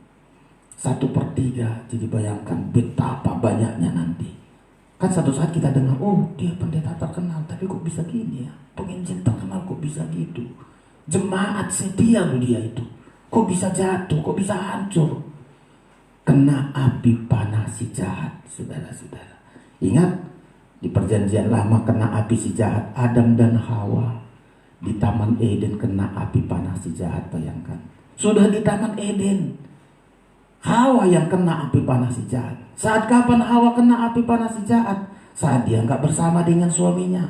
[SPEAKER 3] 1/3. Jadi bayangkan betapa banyaknya nanti. Kan satu saat kita dengar, oh dia pendeta terkenal, tapi kok bisa gini ya? Penginjil terkenal kok bisa gitu? Jemaat setia loh dia itu. Kok bisa jatuh, kok bisa hancur? Kena api panas si jahat, saudara-saudara. Ingat, di perjanjian lama kena api si jahat, Adam dan Hawa. Di Taman Eden kena api panas si jahat, bayangkan. Sudah di Taman Eden, Hawa yang kena api panas si jahat. Saat kapan Hawa kena api panas si jahat? Saat dia nggak bersama dengan suaminya.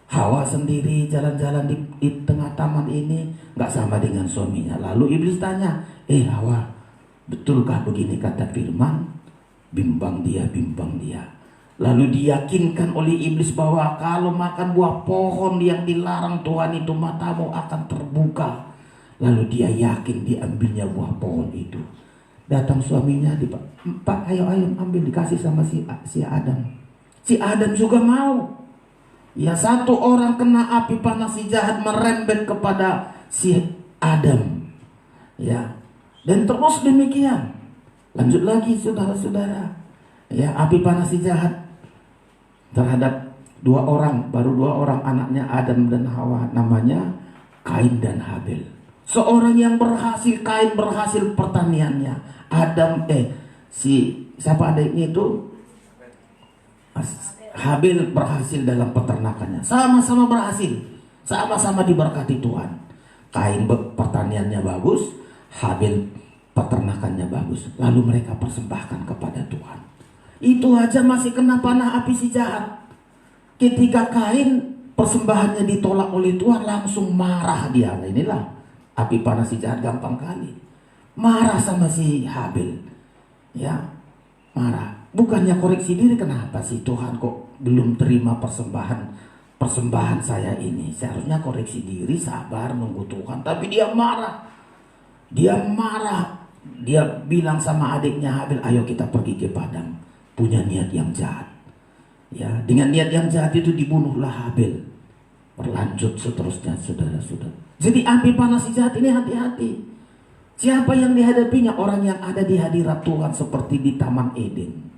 [SPEAKER 3] Hawa sendiri jalan-jalan di tengah taman ini, nggak sama dengan suaminya. Lalu iblis tanya, Hawa, betulkah begini kata firman? Bimbang dia, bimbang dia. Lalu diyakinkan oleh iblis bahwa kalau makan buah pohon yang dilarang Tuhan itu, matamu akan terbuka. Lalu dia yakin diambilnya buah pohon itu. Datang suaminya, Pak, ayo ambil, dikasih sama si Adam. Si Adam juga mau. Ya, satu orang kena api panas si jahat merembet kepada si Adam. Ya, dan terus demikian. Lanjut lagi saudara-saudara. Ya, api panas si jahat terhadap baru dua orang anaknya Adam dan Hawa, namanya Kain dan Habel. Seorang yang berhasil, Kain berhasil pertaniannya. Siapa adiknya itu? Habel berhasil dalam peternakannya. Sama-sama berhasil, sama-sama diberkati Tuhan. Kain pertaniannya bagus, Habel peternakannya bagus. Lalu mereka persembahkan kepada Tuhan. Itu aja masih kena panah api si jahat. Ketika Kain persembahannya ditolak oleh Tuhan, langsung marah dia. Inilah api panah si jahat, gampang kali. Marah sama si Habel. Ya, marah. Bukannya koreksi diri, kenapa sih Tuhan kok belum terima persembahan saya ini? Seharusnya koreksi diri, sabar, nunggu Tuhan. Tapi dia marah. Dia marah. Dia bilang sama adiknya Habel, ayo kita pergi ke padang. Punya niat yang jahat. Ya, dengan niat yang jahat itu dibunuhlah Habel. Berlanjut seterusnya, saudara-saudara. Jadi api panas si jahat ini hati-hati. Siapa yang dihadapinya? Orang yang ada di hadirat Tuhan seperti di Taman Eden.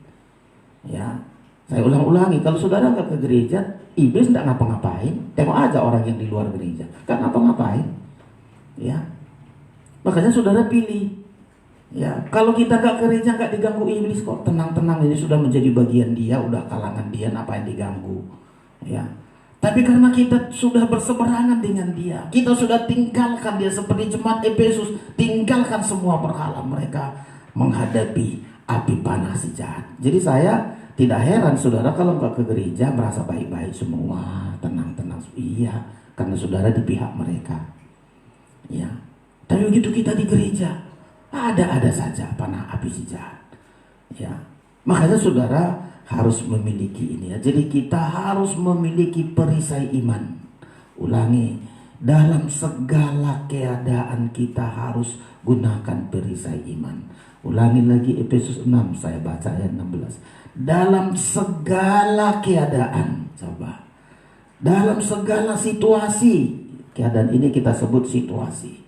[SPEAKER 3] Ya, saya ulang-ulangi, kalau saudara nggak ke gereja, iblis nggak ngapa-ngapain. Tengok aja orang yang di luar gereja, nggak ngapa-ngapain. Ya, makanya saudara pilih. Ya, kalau kita nggak ke gereja nggak diganggu iblis kok, tenang-tenang, ini sudah menjadi bagian dia, udah kalangan dia, apa yang diganggu. Ya. Tapi karena kita sudah berseberangan dengan dia, kita sudah tinggalkan dia seperti jemaat Efesus, tinggalkan semua berhala mereka menghadapi api panas si jahat. Jadi saya tidak heran saudara kalau nggak ke gereja merasa baik-baik semua, tenang-tenang. Iya, karena saudara di pihak mereka. Ya, tapi begitu kita di gereja, ada saja panah api si jahat. Ya, makanya saudara harus memiliki ini ya. Jadi kita harus memiliki perisai iman. Ulangi, dalam segala keadaan kita harus gunakan perisai iman. Ulangi lagi Efesus 6, saya baca ayat 16. Dalam segala keadaan, coba. Dalam segala situasi, keadaan ini kita sebut situasi.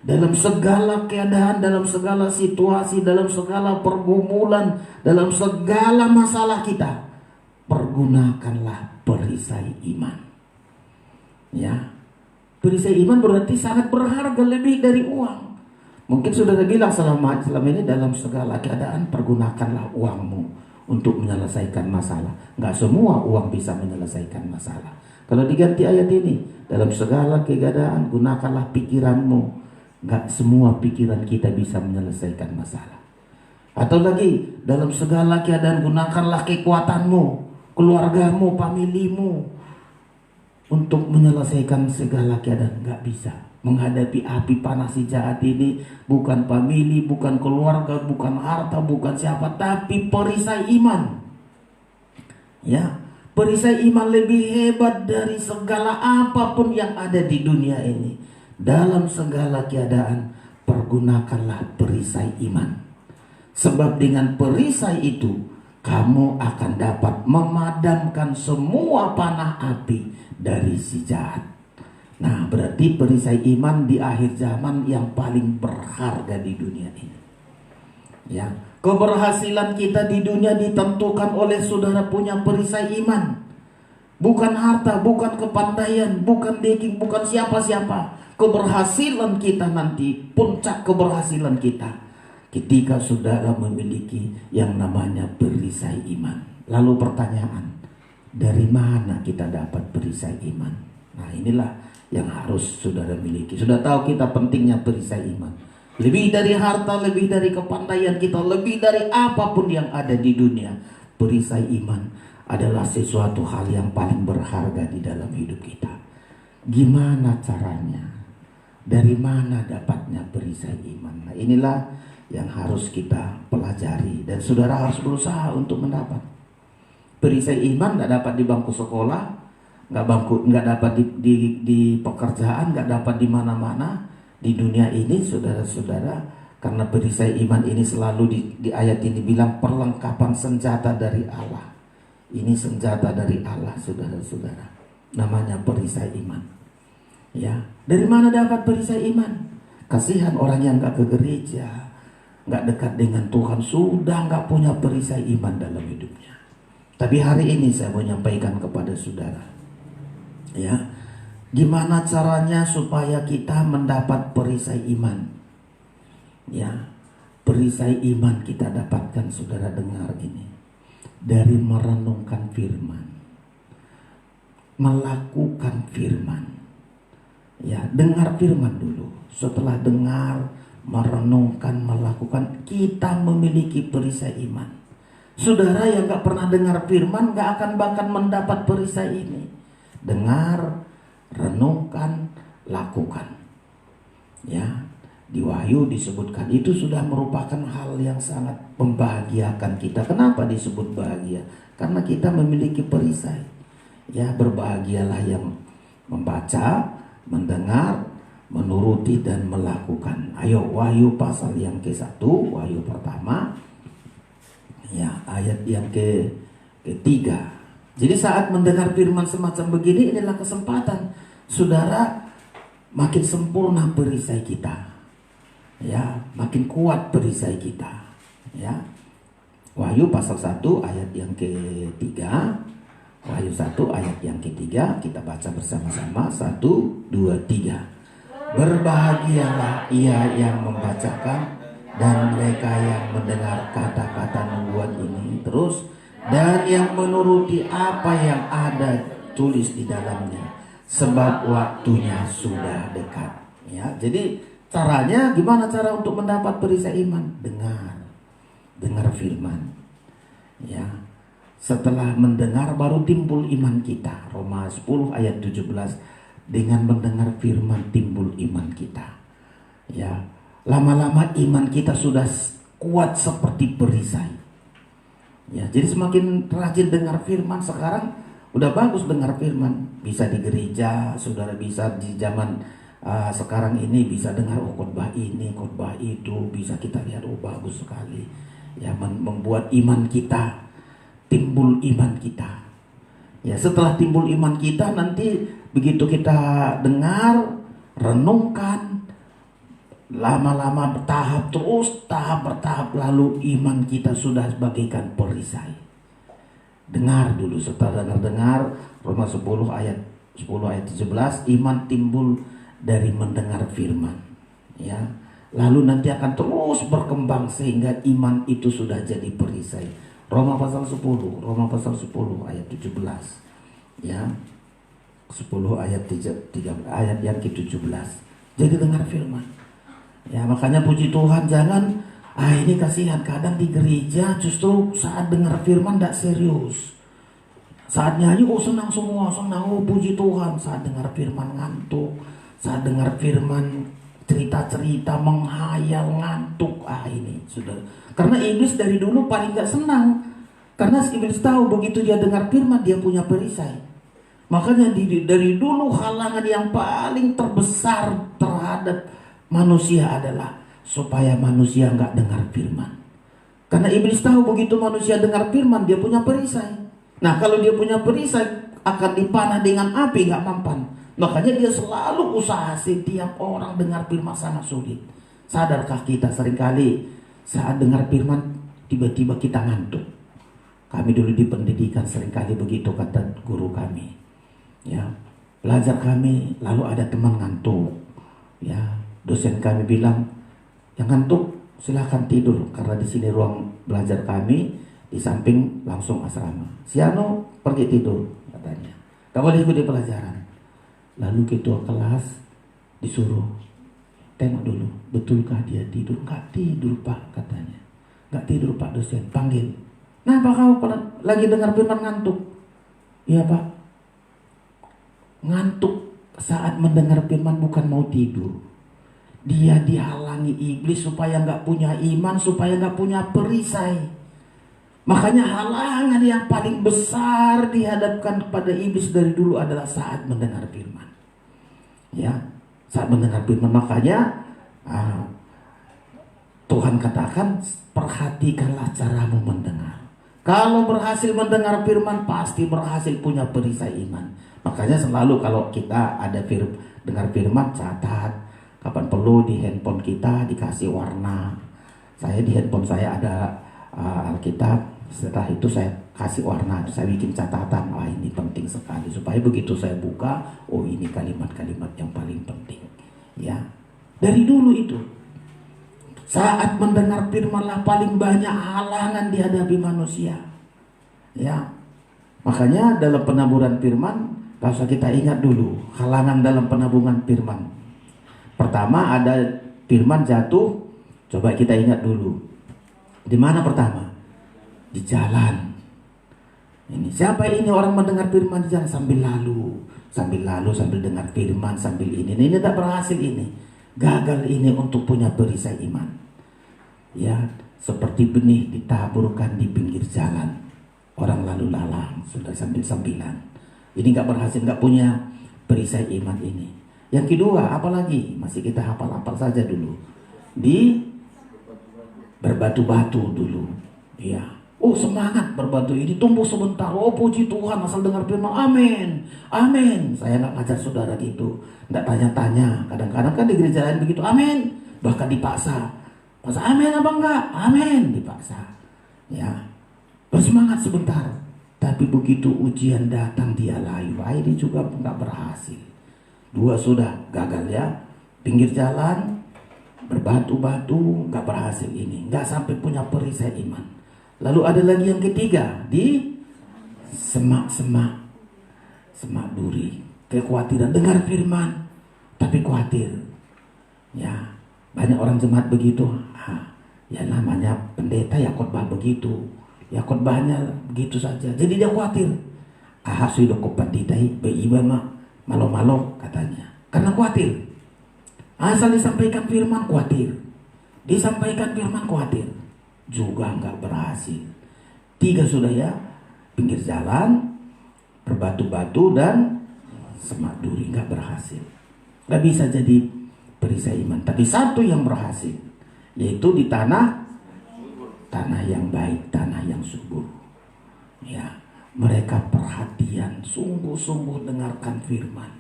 [SPEAKER 3] Dalam segala keadaan, dalam segala situasi, dalam segala pergumulan, dalam segala masalah kita, pergunakanlah perisai iman. Ya, perisai iman berarti sangat berharga, lebih dari uang. Mungkin sudah bilang selama ini dalam segala keadaan pergunakanlah uangmu untuk menyelesaikan masalah. Nggak semua uang bisa menyelesaikan masalah. Kalau diganti ayat ini, dalam segala keadaan gunakanlah pikiranmu. Gak semua pikiran kita bisa menyelesaikan masalah. Atau lagi, dalam segala keadaan gunakanlah kekuatanmu, keluargamu, familimu untuk menyelesaikan segala keadaan. Gak bisa. Menghadapi api panas si jahat ini bukan famili, bukan keluarga, bukan harta, bukan siapa, tapi perisai iman. Ya, perisai iman lebih hebat dari segala apapun yang ada di dunia ini. Dalam segala keadaan pergunakanlah perisai iman. Sebab dengan perisai itu kamu akan dapat memadamkan semua panah api dari si jahat. Nah, berarti perisai iman di akhir zaman yang paling berharga di dunia ini. Ya, Keberhasilan kita di dunia ditentukan oleh saudara punya perisai iman. Bukan harta, bukan kepandaian, bukan daging, bukan siapa-siapa. Keberhasilan kita nanti, puncak keberhasilan kita, ketika saudara memiliki yang namanya perisai iman. Lalu pertanyaan, dari mana kita dapat perisai iman? Nah, inilah yang harus saudara miliki. Sudah tahu kita pentingnya perisai iman. Lebih dari harta, lebih dari kepandaian kita, lebih dari apapun yang ada di dunia, perisai iman adalah sesuatu hal yang paling berharga di dalam hidup kita. Gimana caranya? Dari mana dapatnya perisai iman? Nah, inilah yang harus kita pelajari, dan saudara harus berusaha untuk mendapat. Perisai iman nggak dapat di bangku sekolah, nggak dapat di pekerjaan, nggak dapat di mana-mana di dunia ini, saudara-saudara. Karena perisai iman ini selalu di ayat ini bilang perlengkapan senjata dari Allah. Ini senjata dari Allah, saudara-saudara. Namanya perisai iman. Ya, dari mana dapat perisai iman? Kasihan orang yang nggak ke gereja, nggak dekat dengan Tuhan, sudah nggak punya perisai iman dalam hidupnya. Tapi hari ini saya mau menyampaikan kepada saudara, ya, gimana caranya supaya kita mendapat perisai iman? Ya, perisai iman kita dapatkan, saudara dengar ini, dari merenungkan firman, melakukan firman. Ya, dengar firman dulu. Setelah dengar, merenungkan, melakukan, kita memiliki perisai iman. Saudara yang gak pernah dengar firman gak akan bahkan mendapat perisai ini. Dengar, renungkan, lakukan. Ya, di Wahyu disebutkan itu sudah merupakan hal yang sangat membahagiakan kita. Kenapa disebut bahagia? Karena kita memiliki perisai. Ya, berbahagialah yang membaca, mendengar, menuruti, dan melakukan. Ayo, Wahyu pasal yang ke-1, Wahyu pertama, ya, ayat yang ketiga. Jadi saat mendengar firman semacam begini, inilah kesempatan saudara makin sempurna perisai kita. Ya, makin kuat perisai kita. Ya. Wahyu pasal 1 ayat yang ketiga. Wahyu 1 ayat yang ketiga, kita baca bersama-sama. 1, 2, 3. Berbahagialah ia yang membacakan dan mereka yang mendengar kata-kata nubuat ini. Terus, dan yang menuruti apa yang ada tulis di dalamnya, sebab waktunya sudah dekat. Ya, jadi caranya gimana cara untuk mendapat perisai iman? Dengar firman. Ya. Setelah mendengar baru timbul iman kita. Roma 10 ayat 17. Dengan mendengar firman timbul iman kita. Ya, lama-lama iman kita sudah kuat seperti perisai. Ya, jadi semakin rajin dengar firman. Sekarang udah bagus dengar firman. Bisa di gereja, saudara bisa di zaman sekarang ini bisa dengar khotbah ini, khotbah itu, bisa kita lihat, bagus sekali. Ya, membuat iman kita, timbul iman kita. Ya, setelah timbul iman kita, nanti begitu kita dengar, renungkan, lama-lama bertahap terus, tahap bertahap, lalu iman kita sudah bagaikan perisai. Dengar dulu, setelah dengar Roma 10 ayat 17, iman timbul dari mendengar firman. Ya, lalu nanti akan terus berkembang sehingga iman itu sudah jadi perisai. Roma pasal 10 ayat 17. Ya. 10 ayat 3 ayat yang ke-17. Jadi dengar firman. Ya, makanya puji Tuhan, jangan ini kasihan kadang di gereja justru saat dengar firman tidak serius. Saat nyanyi senang semua, senang, puji Tuhan. Saat dengar firman ngantuk. Saat dengar firman cerita-cerita menghayal, ngantuk. Ini sudah. Karena iblis dari dulu paling gak senang. Karena iblis tahu begitu dia dengar firman, dia punya perisai. Makanya dari dulu halangan yang paling terbesar terhadap manusia adalah supaya manusia gak dengar firman. Karena iblis tahu begitu manusia dengar firman, dia punya perisai. Nah, kalau dia punya perisai, akan dipanah dengan api, gak mampan. Makanya dia selalu usaha setiap orang dengar firman sangat sulit. Sadarkah kita seringkali saat dengar firman tiba-tiba kita ngantuk. Kami dulu di pendidikan seringkali begitu kata guru kami. Ya, belajar kami lalu ada teman ngantuk. Ya, dosen kami bilang, yang ngantuk silahkan tidur karena di sini ruang belajar kami, di samping langsung asrama. Si Ano pergi tidur katanya. Gak boleh ikuti pelajaran. Lalu ketua kelas disuruh tengok dulu, betulkah dia tidur? Gak tidur Pak katanya. Gak tidur Pak dosen, panggil. Kenapa kau lagi dengar firman ngantuk? Iya Pak. Ngantuk saat mendengar firman bukan mau tidur. Dia dihalangi iblis supaya gak punya iman, supaya gak punya perisai. Makanya halangan yang paling besar dihadapkan kepada iblis dari dulu adalah saat mendengar firman. Ya, saat mendengar firman. Makanya Tuhan katakan, perhatikanlah caramu mendengar. Kalau berhasil mendengar firman, pasti berhasil punya perisai iman. Makanya selalu kalau kita ada dengar firman, catat. Kapan perlu di handphone kita dikasih warna. Saya di handphone saya ada Alkitab. Setelah itu saya kasih warna, saya bikin catatan. Wah, ini penting sekali, supaya begitu saya buka, oh ini kalimat-kalimat yang paling penting. Ya, dari dulu itu. Saat mendengar firmanlah paling banyak halangan dihadapi manusia. Ya, makanya dalam penaburan firman, harus kita ingat dulu halangan dalam penabungan firman. Pertama ada firman jatuh, coba kita ingat dulu. Di mana pertama? Di jalan. Ini siapa ini orang mendengar firman di jalan sambil lalu sambil dengar firman sambil ini tidak berhasil ini. Gagal ini untuk punya perisai iman. Ya, seperti benih ditaburkan di pinggir jalan. Orang lalu lalang sudah sambil-sambilan. Ini nggak berhasil, nggak punya perisai iman ini. Yang kedua, apalagi masih kita hafal-hafal saja dulu. Di berbatu-batu dulu. Ya. Oh, semangat berbatu ini tumbuh sebentar. Oh, puji Tuhan, asal dengar firman. Amin. Amin. Saya nggak ngajar saudara gitu. Nggak tanya-tanya. Kadang-kadang kan di gereja lain begitu. Amin. Bahkan dipaksa. Masa amin apa enggak? Amin. Dipaksa. Ya. Bersemangat sebentar. Tapi begitu ujian datang dia layu. Ini juga nggak berhasil. Dua sudah gagal ya. Pinggir jalan. Berbatu-batu. Nggak berhasil ini. Nggak sampai punya perisai iman. Lalu ada lagi yang ketiga, di semak-semak duri, kekhawatiran dengar firman tapi khawatir. Ya, banyak orang jemaat begitu. Ya namanya pendeta ya khotbah begitu. Ya khotbahnya begitu saja. Jadi dia khawatir. Sudah kopatitai beiba mah malo-malo katanya. Karena khawatir. Asal disampaikan firman khawatir. Disampaikan firman khawatir. Juga nggak berhasil. 3 sudah ya, pinggir jalan, berbatu-batu dan semak duri, nggak berhasil. Nggak bisa jadi perisai iman. Tapi satu yang berhasil, yaitu di tanah yang baik, tanah yang subur. Ya, mereka perhatian, sungguh-sungguh dengarkan firman,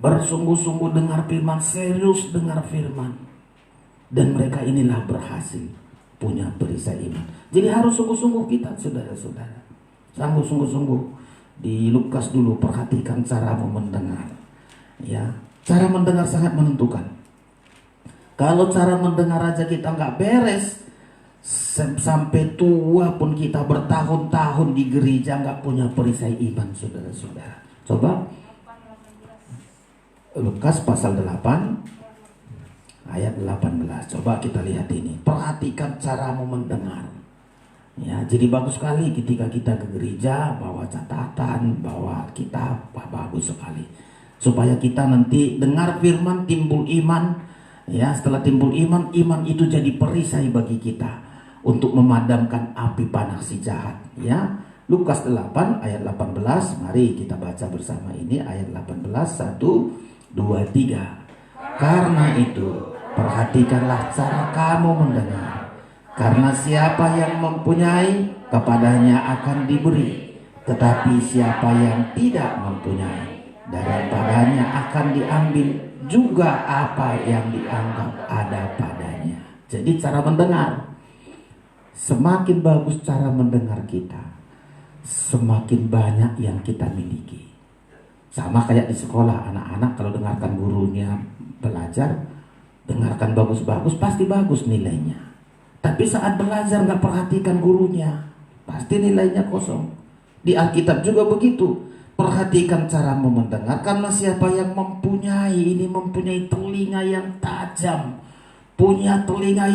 [SPEAKER 3] bersungguh-sungguh dengar firman, serius dengar firman, dan mereka inilah berhasil punya perisai iman. Jadi harus sungguh-sungguh kita, saudara-saudara. Sungguh-sungguh di Lukas dulu perhatikan cara mendengar. Ya, cara mendengar sangat menentukan. Kalau cara mendengar aja kita nggak beres, sampai tua pun kita bertahun-tahun di gereja nggak punya perisai iman, saudara-saudara. Coba Lukas pasal 8. Ayat 18. Coba kita lihat ini. Perhatikan caramu mendengar. Ya, jadi bagus sekali ketika kita ke gereja bawa catatan, bawa kitab, bagus sekali. Supaya kita nanti dengar firman timbul iman. Ya, setelah timbul iman, iman itu jadi perisai bagi kita untuk memadamkan api panas si jahat. Ya, Lukas 8 ayat 18. Mari kita baca bersama ini ayat 18. 1, 2, 3. Karena itu perhatikanlah cara kamu mendengar. Karena siapa yang mempunyai, kepadanya akan diberi. Tetapi siapa yang tidak mempunyai, daripadanya akan diambil juga apa yang dianggap ada padanya. Jadi cara mendengar. Semakin bagus cara mendengar kita, semakin banyak yang kita miliki. Sama kayak di sekolah, anak-anak kalau dengarkan gurunya belajar, dengarkan bagus-bagus, pasti bagus nilainya. Tapi saat belajar nggak perhatikan gurunya, pasti nilainya kosong. Di Alkitab juga begitu. Perhatikan cara mendengar, karena siapa yang mempunyai telinga yang tajam, punya telinga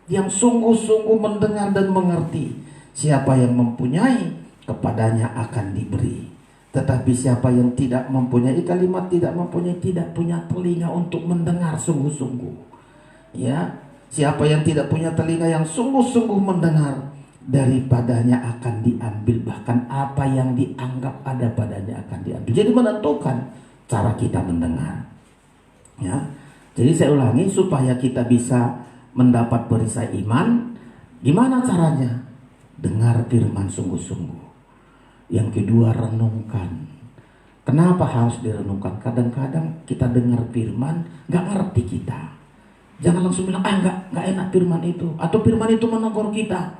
[SPEAKER 3] yang sungguh-sungguh mendengar dan mengerti. Siapa yang mempunyai, kepadanya akan diberi. Tetapi siapa yang tidak mempunyai, kalimat tidak mempunyai, tidak punya telinga untuk mendengar sungguh-sungguh. Ya, siapa yang tidak punya telinga yang sungguh-sungguh mendengar, daripadanya akan diambil, bahkan apa yang dianggap ada padanya akan diambil. Jadi menentukan cara kita mendengar. Ya, jadi saya ulangi, supaya kita bisa mendapat perisai iman, gimana caranya? Dengar firman sungguh-sungguh. Yang kedua, renungkan. Kenapa harus direnungkan? Kadang-kadang kita dengar firman, gak ngerti kita. Jangan langsung bilang, gak enak firman itu, atau firman itu menegur kita.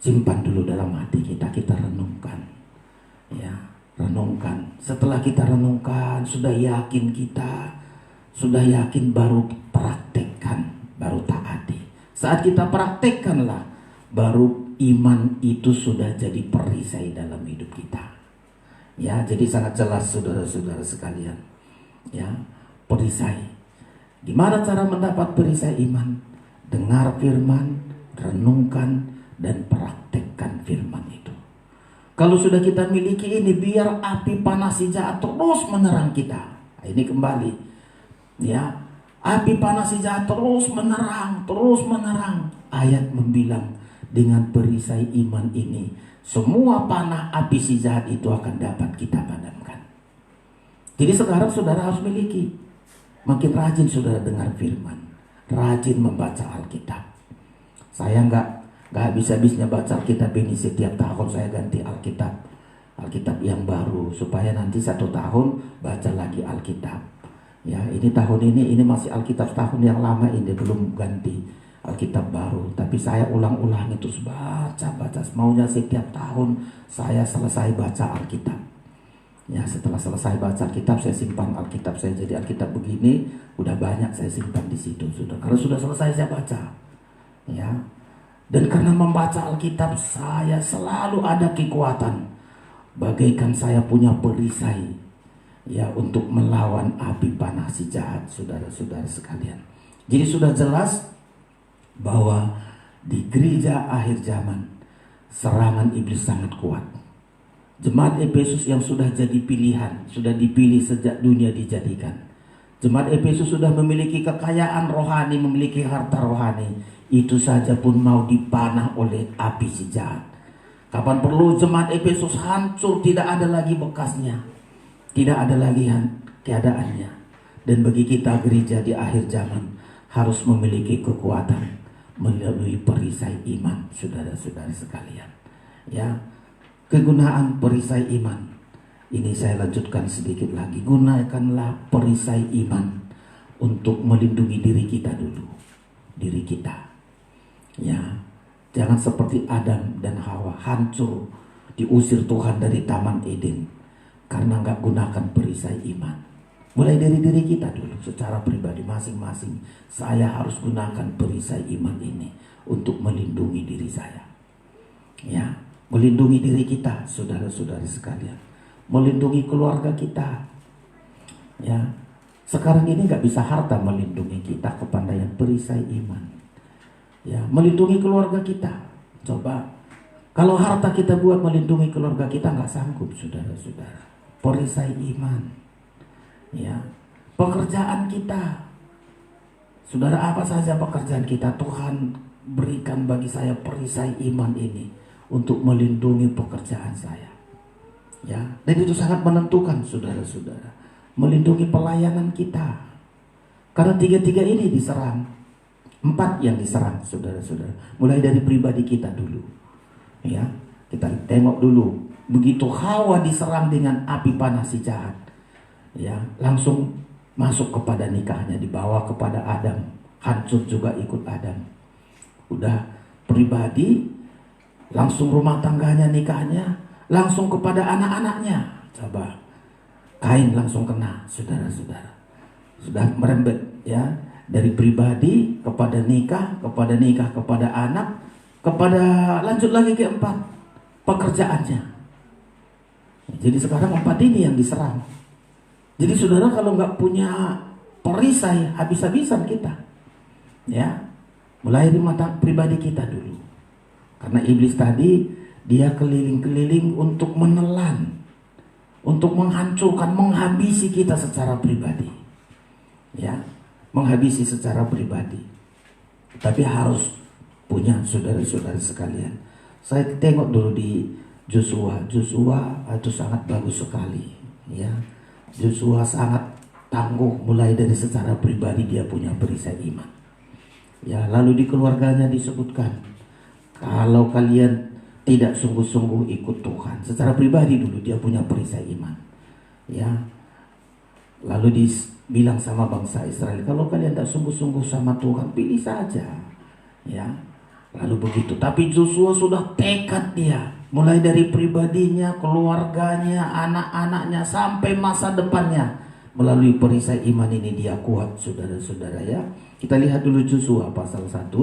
[SPEAKER 3] Simpan dulu dalam hati kita, kita renungkan. Ya, renungkan. Setelah kita renungkan, sudah yakin baru praktekkan, baru taati. Saat kita praktekkanlah, baru iman itu sudah jadi perisai dalam hidup kita. Ya, jadi sangat jelas saudara-saudara sekalian. Ya, perisai. Gimana cara mendapat perisai iman? Dengar firman, renungkan, dan praktekkan firman itu. Kalau sudah kita miliki ini, biar api panas si jahat terus menerang kita. Nah, ini kembali. Ya, api panas si jahat terus menerang. Ayat membilang, dengan perisai iman ini, semua panah api si jahat itu akan dapat kita padamkan. Jadi sekarang saudara harus miliki. Makin rajin saudara dengar firman, rajin membaca Alkitab. Saya nggak habis-habisnya baca Alkitab ini. Setiap tahun saya ganti Alkitab yang baru, supaya nanti 1 tahun baca lagi Alkitab. Ya, ini tahun ini masih Alkitab tahun yang lama, ini belum ganti Alkitab baru, tapi saya ulang-ulang itu baca. Maunya setiap tahun saya selesai baca Alkitab. Ya, setelah selesai baca Alkitab, saya simpan Alkitab saya. Jadi Alkitab begini udah banyak saya simpan di situ, sudah. Kalau sudah selesai saya baca. Ya, dan karena membaca Alkitab, saya selalu ada kekuatan, bagaikan saya punya perisai, ya, untuk melawan api panas si jahat, saudara-saudara sekalian. Jadi sudah jelas bahwa di gereja akhir zaman serangan iblis sangat kuat. Jemaat Efesus yang sudah jadi pilihan, sudah dipilih sejak dunia dijadikan. Jemaat Efesus sudah memiliki kekayaan rohani, memiliki harta rohani. Itu saja pun mau dipanah oleh api si jahat. Kapan perlu jemaat Efesus hancur, tidak ada lagi bekasnya, tidak ada lagi keadaannya. Dan bagi kita gereja di akhir zaman harus memiliki kekuatan melalui perisai iman, saudara-saudara sekalian. Ya, kegunaan perisai iman ini saya lanjutkan sedikit lagi. Gunakanlah perisai iman untuk melindungi diri kita dulu, diri kita. Ya, jangan seperti Adam dan Hawa hancur, diusir Tuhan dari Taman Eden karena nggak gunakan perisai iman. Mulai dari diri kita dulu, secara pribadi masing-masing. Saya harus gunakan perisai iman ini untuk melindungi diri saya. Ya, melindungi diri kita, saudara-saudari sekalian. Melindungi keluarga kita. Ya, sekarang ini nggak bisa harta melindungi kita, kepandaian perisai iman. Ya, melindungi keluarga kita. Coba, kalau harta kita buat melindungi keluarga kita, nggak sanggup, saudara-saudara. Perisai iman. Ya, pekerjaan kita, saudara, apa saja pekerjaan kita, Tuhan berikan bagi saya perisai iman ini untuk melindungi pekerjaan saya. Ya, dan itu sangat menentukan, saudara-saudara, melindungi pelayanan kita, karena 3 ini diserang, 4 yang diserang, saudara-saudara. Mulai dari pribadi kita dulu. Ya, kita tengok dulu, begitu Hawa diserang dengan api panas si jahat, ya, langsung masuk kepada nikahnya, dibawa kepada Adam, hancur juga ikut Adam. Udah pribadi, langsung rumah tangganya, nikahnya, langsung kepada anak-anaknya. Coba, Kain langsung kena, saudara-saudara. Sudah merembet ya, dari pribadi kepada nikah, kepada anak, kepada lanjut lagi ke 4, pekerjaannya. Jadi sekarang 4 ini yang diserang. Jadi saudara kalau nggak punya perisai, habis-habisan kita. Ya, mulai di mata pribadi kita dulu. Karena iblis tadi dia keliling-keliling untuk menelan, untuk menghancurkan, menghabisi kita secara pribadi. Ya, menghabisi secara pribadi. Tapi harus punya saudara-saudara sekalian. Saya tengok dulu di Joshua itu sangat bagus sekali. Ya, Joshua sangat tangguh, mulai dari secara pribadi dia punya perisai iman. Ya, lalu di keluarganya disebutkan, kalau kalian tidak sungguh-sungguh ikut Tuhan, secara pribadi dulu dia punya perisai iman. Ya, lalu dibilang sama bangsa Israel, kalau kalian tidak sungguh-sungguh sama Tuhan, pilih saja. Ya, lalu begitu. Tapi Joshua sudah tekad dia, mulai dari pribadinya, keluarganya, anak-anaknya, sampai masa depannya. Melalui perisai iman ini dia kuat, saudara-saudara ya. Kita lihat dulu Joshua pasal 1.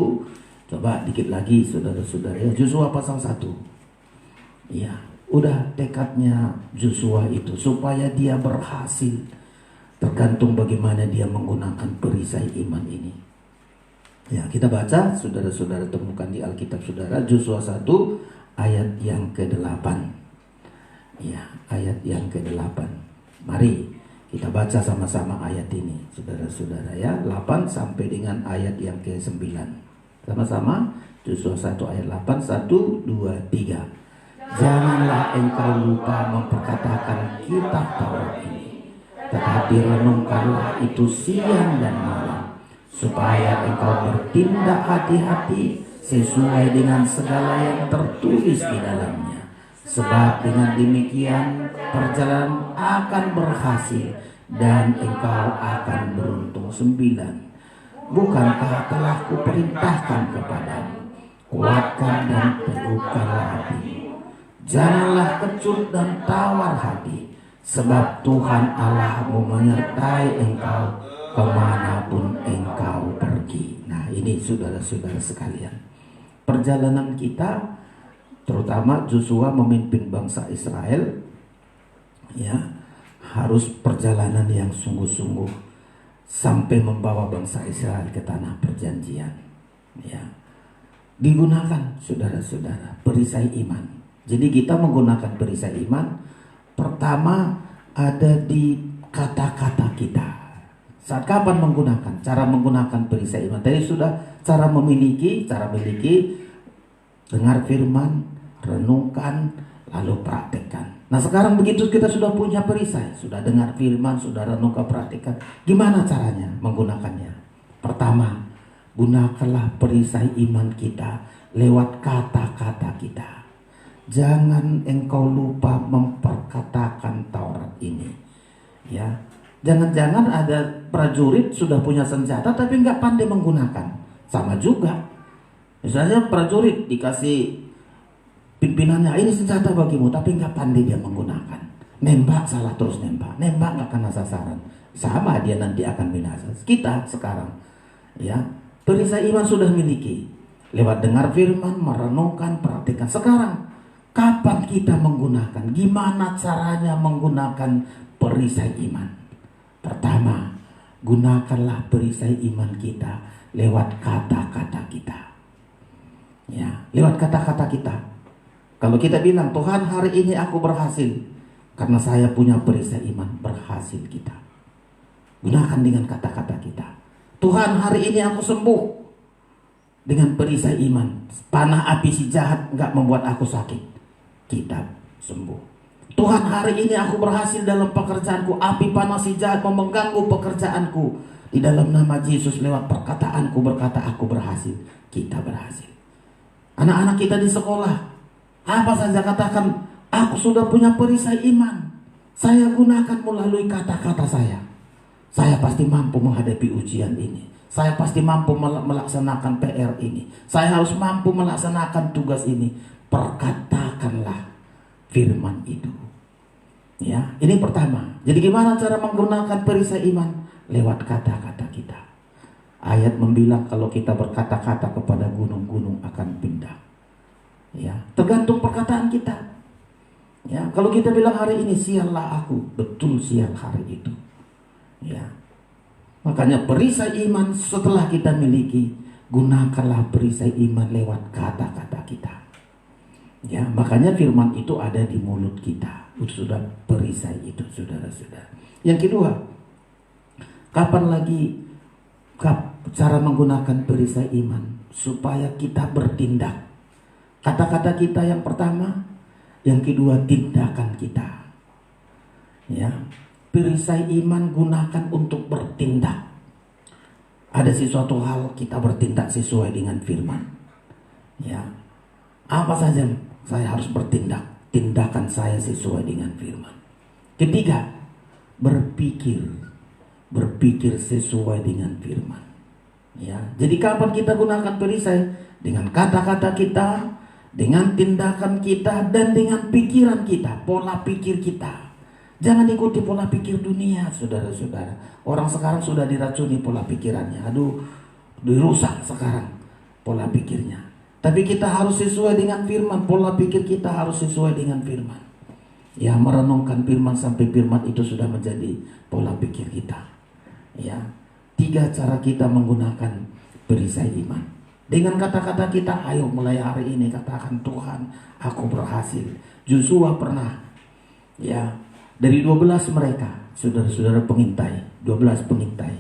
[SPEAKER 3] Coba dikit lagi saudara-saudara ya. Joshua pasal 1. Ya, udah tekadnya Joshua itu supaya dia berhasil. Tergantung bagaimana dia menggunakan perisai iman ini. Ya, kita baca, saudara-saudara temukan di Alkitab saudara, Joshua 1 ayat yang ke-8. Ya, ayat yang ke-8. Mari kita baca sama-sama ayat ini, saudara-saudara ya, 8 sampai dengan ayat yang ke-9. Sama-sama, Joshua 1 ayat 8, 1, 2, 3. Janganlah engkau lupa memperkatakan kitab Taurat ini, tetapi renungkanlah itu siang dan malam, supaya engkau bertindak hati-hati sesuai dengan segala yang tertulis di dalamnya. Sebab dengan demikian perjalanan akan berhasil dan engkau akan beruntung. 9. Bukankah telah kuperintahkan kepadamu, kuatkan dan teguhkanlah hatimu. Janganlah kecut dan tawar hati, sebab Tuhan Allahmu menyertai engkau kemanapun engkau pergi. Nah, ini saudara-saudara sekalian, perjalanan kita, terutama Joshua memimpin bangsa Israel, ya, harus perjalanan yang sungguh-sungguh sampai membawa bangsa Israel ke tanah perjanjian. Ya, digunakan saudara-saudara perisai iman. Jadi kita menggunakan perisai iman, pertama ada di kata-kata kita. Saat kapan menggunakan? Cara menggunakan perisai iman tadi sudah, cara memiliki, dengar firman, renungkan, lalu praktekkan. Nah, sekarang begitu kita sudah punya perisai, sudah dengar firman, sudah renungkan, praktekkan. Gimana caranya menggunakannya? Pertama, gunakanlah perisai iman kita lewat kata-kata kita. Jangan engkau lupa memperkatakan Taurat ini. Ya, jangan-jangan ada prajurit sudah punya senjata tapi nggak pandai menggunakan. Sama juga. Misalnya prajurit dikasih pimpinannya, ini senjata bagimu, tapi nggak pandai dia menggunakan. Nembak salah terus nembak nggak kena sasaran. Sama dia nanti akan binasa. Kita sekarang, ya, perisai iman sudah miliki. Lewat dengar firman, merenungkan, praktikkan. Sekarang, kapan kita menggunakan? Gimana caranya menggunakan perisai iman? Pertama, gunakanlah perisai iman kita lewat kata-kata kita. Ya, lewat kata-kata kita. Kalau kita bilang, Tuhan hari ini aku berhasil karena saya punya perisai iman, berhasil kita. Gunakan dengan kata-kata kita. Tuhan hari ini aku sembuh dengan perisai iman. Panah api si jahat nggak membuat aku sakit. Kita sembuh. Tuhan hari ini aku berhasil dalam pekerjaanku. Api panah si jahat mengganggu pekerjaanku. Di dalam nama Yesus lewat perkataanku berkata aku berhasil. Kita berhasil. Anak-anak kita di sekolah, apa saja katakan, aku sudah punya perisai iman. Saya gunakan melalui kata-kata saya. Saya pasti mampu menghadapi ujian ini. Saya pasti mampu melaksanakan PR ini. Saya harus mampu melaksanakan tugas ini. Perkatakanlah firman itu. Ya, ini pertama. Jadi gimana cara menggunakan perisai iman? Lewat kata-kata kita. Ayat membilang kalau kita berkata-kata kepada gunung-gunung akan pindah. Ya, tergantung perkataan kita. Ya, kalau kita bilang hari ini siallah aku, betul sial hari itu. Ya. Makanya perisai iman setelah kita miliki, gunakanlah perisai iman lewat kata-kata kita. Ya, makanya firman itu ada di mulut kita. Itu sudah perisai itu, saudara-saudara. Yang kedua, kapan lagi cara menggunakan perisai iman supaya kita bertindak? Kata-kata kita yang pertama, yang kedua tindakan kita. Ya. Perisai iman gunakan untuk bertindak. Ada sesuatu hal kita bertindak sesuai dengan firman. Ya, apa saja saya harus bertindak. Tindakan saya sesuai dengan firman. Ketiga, berpikir sesuai dengan firman. Ya, jadi kapan kita gunakan perisai? Dengan kata-kata kita, dengan tindakan kita, dan dengan pikiran kita, pola pikir kita. Jangan ikuti pola pikir dunia, saudara-saudara. Orang sekarang sudah diracuni pola pikirannya. Aduh, dirusak sekarang pola pikirnya. Tapi kita harus sesuai dengan firman. Pola pikir kita harus sesuai dengan firman. Ya, merenungkan firman sampai firman itu sudah menjadi pola pikir kita. Ya, 3 cara kita menggunakan perisai iman. Dengan kata-kata kita, ayo mulai hari ini katakan, Tuhan, aku berhasil. Joshua pernah, ya, dari 12 mereka, saudara-saudara pengintai, 12 pengintai.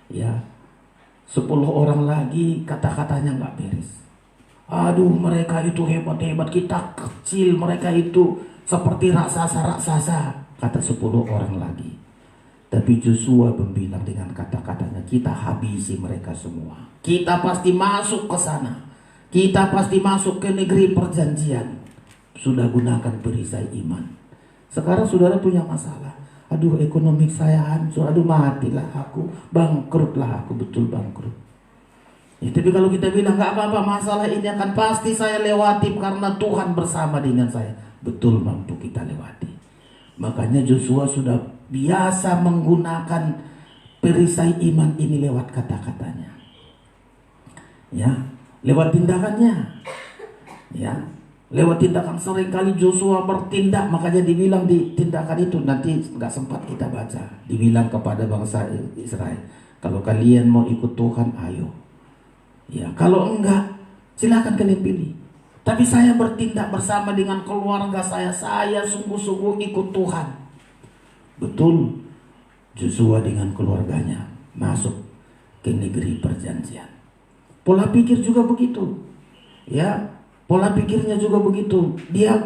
[SPEAKER 3] Ya, 10 orang lagi kata-katanya nggak beres. Aduh, mereka itu hebat-hebat, kita kecil, mereka itu seperti raksasa-raksasa, kata 10 orang lagi. Tapi Joshua membilang dengan kata-katanya, kita habisi mereka semua. Kita pasti masuk ke sana. Kita pasti masuk ke negeri perjanjian. Sudah gunakan perisai iman. Sekarang saudara punya masalah. Aduh, ekonomi saya hancur. Aduh, matilah aku. Bangkrutlah aku. Betul bangkrut. Ya, tapi kalau kita bilang gak apa-apa, masalah ini akan pasti saya lewati karena Tuhan bersama dengan saya. Betul, mampu kita lewati. Makanya Joshua sudah biasa menggunakan perisai iman ini lewat kata-katanya. Ya, lewat tindakannya. Ya, lewat tindakan. Seringkali Joshua bertindak, makanya dibilang di tindakan itu, nanti nggak sempat kita baca, dibilang kepada bangsa Israel, kalau kalian mau ikut Tuhan, ayo. Ya, kalau enggak, silakan kalian pilih. Tapi saya bertindak bersama dengan keluarga saya sungguh-sungguh ikut Tuhan. Betul, Joshua dengan keluarganya masuk ke negeri perjanjian. Pola pikir juga begitu. Ya, pola pikirnya juga begitu. Dia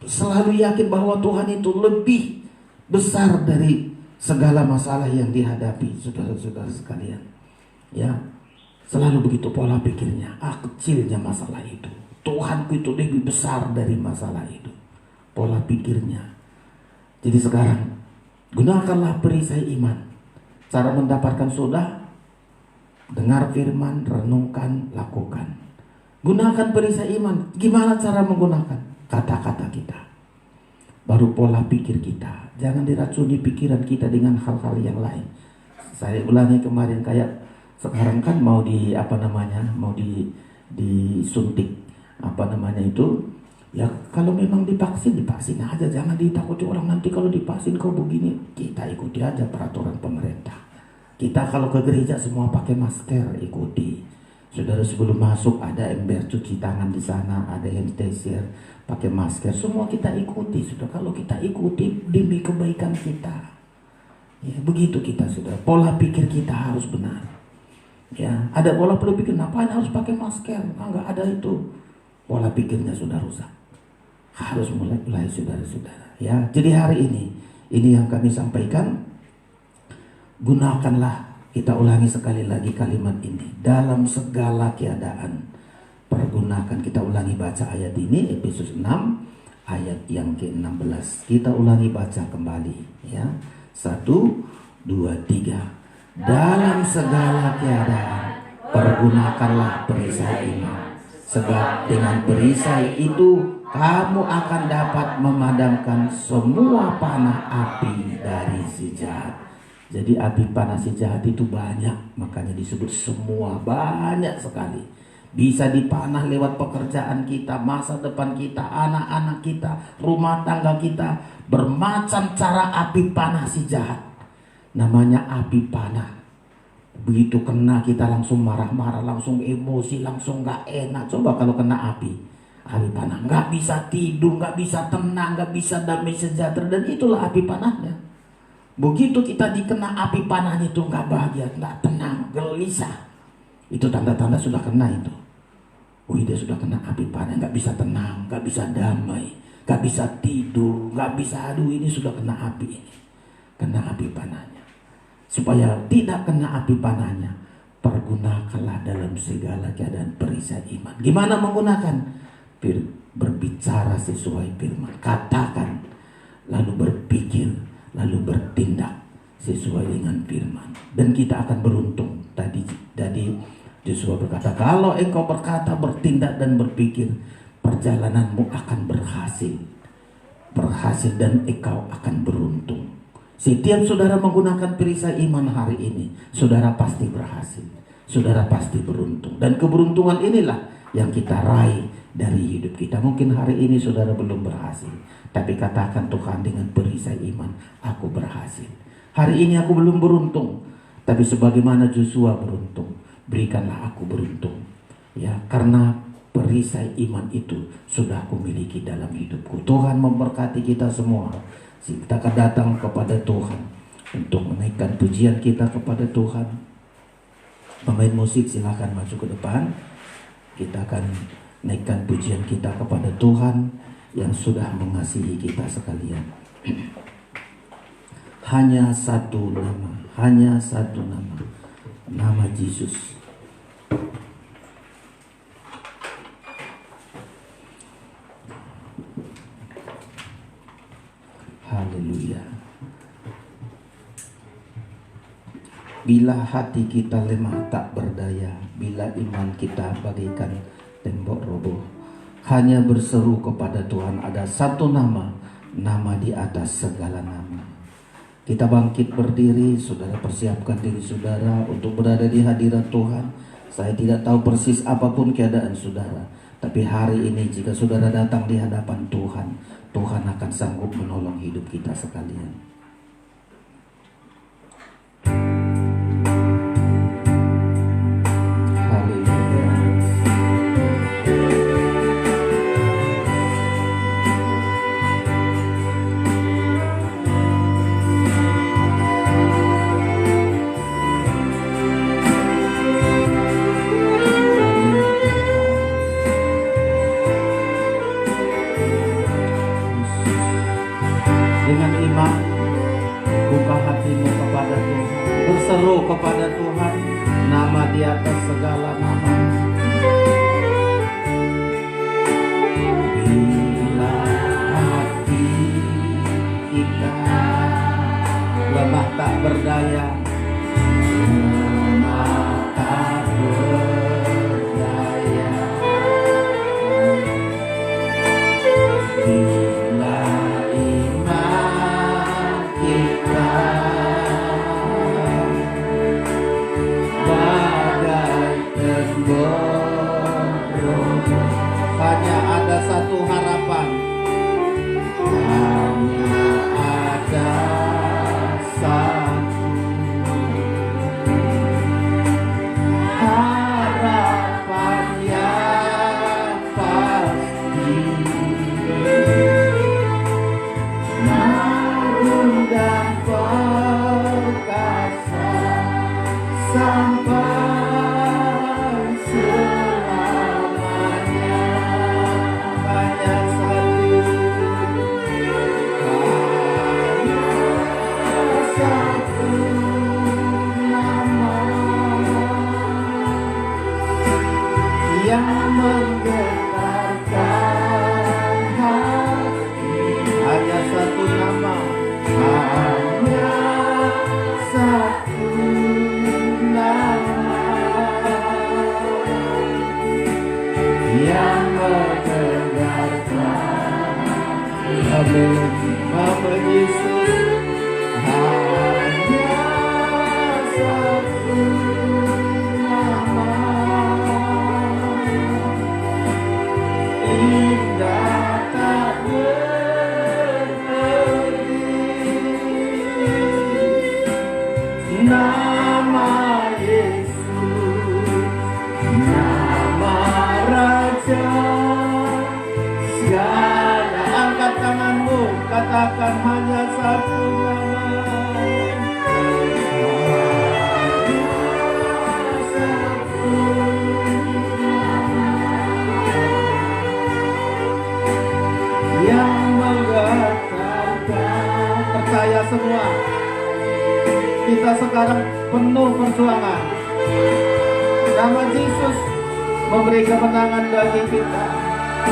[SPEAKER 3] selalu yakin bahwa Tuhan itu lebih besar dari segala masalah yang dihadapi, saudara-saudara sekalian. Ya, selalu begitu pola pikirnya. Kecilnya masalah itu, Tuhanku itu lebih besar dari masalah itu. Pola pikirnya. Jadi sekarang gunakanlah perisai iman. Cara mendapatkan sudah, dengar firman, renungkan, lakukan. Gunakan perisai iman. Gimana cara menggunakan? Kata-kata kita. Baru pola pikir kita. Jangan diracuni pikiran kita dengan hal-hal yang lain. Saya ulangi kemarin, kayak sekarang kan mau disuntik ya, kalau memang divaksin aja, jangan ditakuti orang, nanti kalau divaksin kau begini. Kita ikuti aja peraturan pemerintah. Kita kalau ke gereja semua pakai masker, ikuti. Saudara, sebelum masuk ada ember cuci tangan di sana, ada hand sanitizer, pakai masker, semua kita ikuti. Sudah, kalau kita ikuti demi kebaikan kita. Ya, begitu kita, saudara. Pola pikir kita harus benar. Ya, ada pola pikir, ngapain harus pakai masker? Enggak ada itu. Pola pikirnya sudah rusak. Harus mulai saudara-saudara. Ya, jadi hari ini yang kami sampaikan, gunakanlah, kita ulangi sekali lagi kalimat ini, dalam segala keadaan pergunakan. Kita ulangi baca ayat ini, Efesus 6 ayat yang ke-16. Kita ulangi baca kembali, ya. 1, 2, 3. Dalam segala keadaan pergunakanlah perisai iman, sebab dengan perisai itu kamu akan dapat memadamkan semua panah api dari si jahat. Jadi api panah si jahat itu banyak, makanya disebut semua, banyak sekali. Bisa dipanah lewat pekerjaan kita, masa depan kita, anak-anak kita, rumah tangga kita. Bermacam cara api panah si jahat. Namanya api panah. Begitu kena kita langsung marah-marah, langsung emosi, langsung gak enak. Coba kalau kena api panah, gak bisa tidur, gak bisa tenang, gak bisa damai sejahtera. Dan itulah api panahnya. Begitu kita dikena api panahnya itu gak bahagia, gak tenang, gelisah. Itu tanda-tanda sudah kena itu. Dia sudah kena api panah, gak bisa tenang, gak bisa damai, gak bisa tidur, gak bisa, ini sudah kena api ini. Kena api panahnya. Supaya tidak kena api panahnya, pergunakanlah dalam segala keadaan perisai iman. Gimana menggunakan? Berbicara sesuai firman, katakan, lalu berpikir, lalu bertindak sesuai dengan firman, dan kita akan beruntung. Tadi Yosua berkata, kalau engkau berkata, bertindak dan berpikir, perjalananmu akan berhasil dan engkau akan beruntung. Setiap saudara menggunakan perisai iman hari ini, saudara pasti berhasil, saudara pasti beruntung. Dan keberuntungan inilah yang kita raih dari hidup kita. Mungkin hari ini saudara belum berhasil, tapi katakan, Tuhan, dengan perisai iman aku berhasil. Hari ini aku belum beruntung, tapi sebagaimana Yosua beruntung, berikanlah aku beruntung. Ya, karena perisai iman itu sudah aku miliki dalam hidupku. Tuhan memberkati kita semua. Kita akan datang kepada Tuhan untuk menaikkan pujian kita kepada Tuhan. Pemain musik silakan maju ke depan. Kita akan naikkan pujian kita kepada Tuhan yang sudah mengasihi kita sekalian. Hanya satu nama, nama Yesus. Haleluya. Bila hati kita lemah tak berdaya, bila iman kita bagaikan tembok roboh, hanya berseru kepada Tuhan, ada satu nama, nama di atas segala nama. Kita bangkit berdiri, saudara persiapkan diri saudara untuk berada di hadirat Tuhan. Saya tidak tahu persis apapun keadaan saudara, tapi hari ini jika saudara datang di hadapan Tuhan, Tuhan akan sanggup menolong hidup kita sekalian. Haleluya. Dengan iman, buka hatimu kepada Tuhan, berseru kepada Tuhan, nama di atas segala nama. Bila hati kita lemah tak berdaya, hanya ada satu harapan, hanya ada satu harapan yang pasti, namun dan perkasa sampai selamanya. Hanya yang mendengarkan. Amin. Nama Yesus hanya satu nama, indah tak berhenti. Nama Yesus, nama Raja segala. Angkat tanganmu, katakan hanya satu nama. Yang menggetarkan. Percaya semua, kita sekarang penuh perjuangan. Nama Yesus memberi kemenangan bagi kita.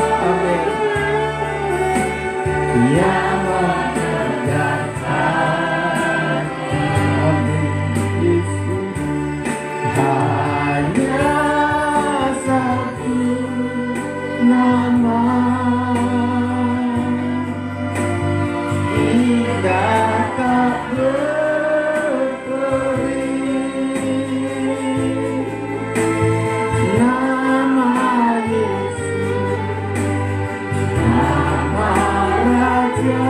[SPEAKER 3] Amin. Yang menggetarkan. Amin. Yesus hanya satu nama, indah tak berperi. Nama Yesus, nama Raja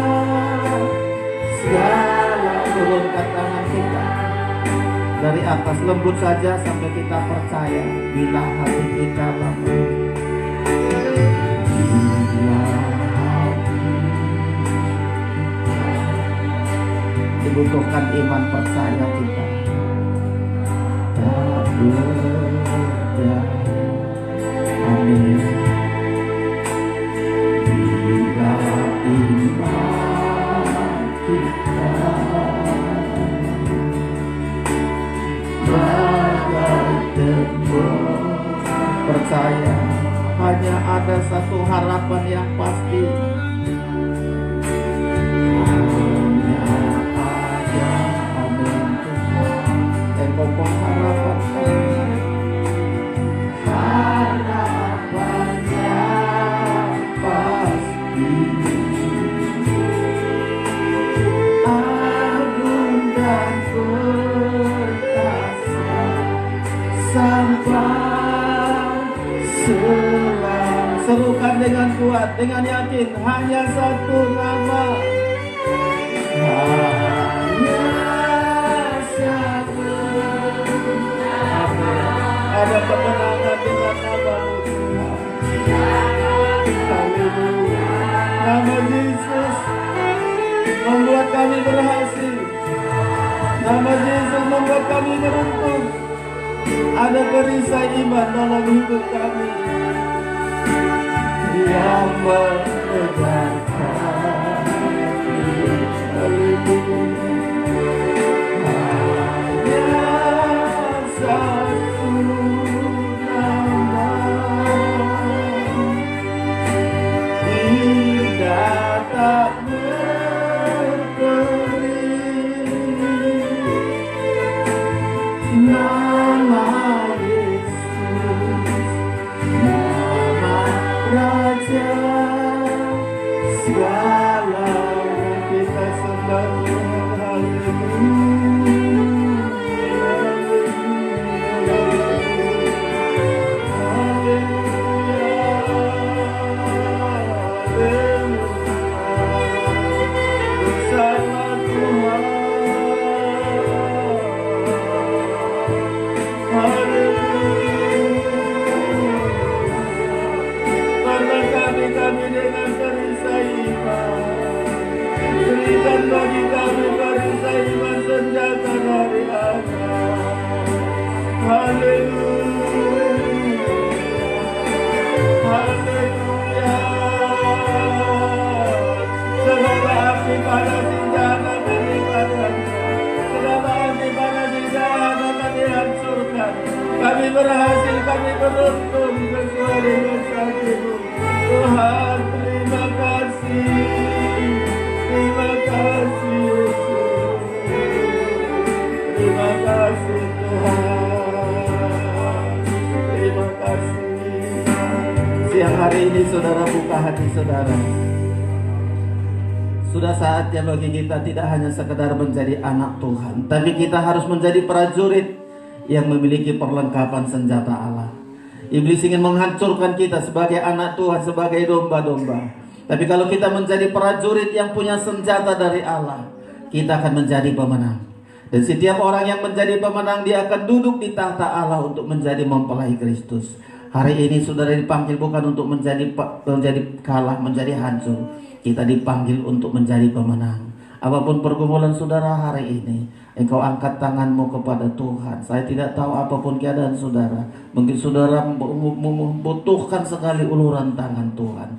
[SPEAKER 3] segala. Turunkan tangan kita dari atas, lembut saja sampai kita percaya. Bila hati kita bangun, bila dibutuhkan iman percaya kita. Tak beda. Amin. Bila iman kita bagai tembok, percaya hanya ada satu harapan yang pasti. Pokok harapan yang pasti. Agung dan perkasa sampai selalu. Serukan dengan kuat, dengan yakin, hanya satu nama. Ada kemenangan dengan nama-Mu Tuhan. Haleluya. Nama Yesus membuat kami berhasil. Nama Yesus membuat kami beruntung. Ada perisai iman dalam hidup kami yang menegakkan. Haleluya. Kami berhasil, kami beruntung sesuai dengan janji-Mu. Tuhan, terima kasih. Terima kasih Yesus. Terima kasih Tuhan. Terima kasih. siang hari ini saudara buka hati saudara. Sudah saatnya bagi kita tidak hanya sekedar menjadi anak Tuhan, tapi kita harus menjadi prajurit yang memiliki perlengkapan senjata Allah. Iblis ingin menghancurkan kita sebagai anak Tuhan, sebagai domba-domba. Tapi kalau kita menjadi prajurit yang punya senjata dari Allah, kita akan menjadi pemenang. Dan setiap orang yang menjadi pemenang, dia akan duduk di tahta Allah untuk menjadi mempelai Kristus. Hari ini saudara dipanggil bukan untuk menjadi kalah, menjadi hancur. Kita dipanggil untuk menjadi pemenang. Apapun pergumulan saudara hari ini, engkau angkat tanganmu kepada Tuhan. Saya tidak tahu apapun keadaan saudara. Mungkin saudara membutuhkan sekali uluran tangan Tuhan.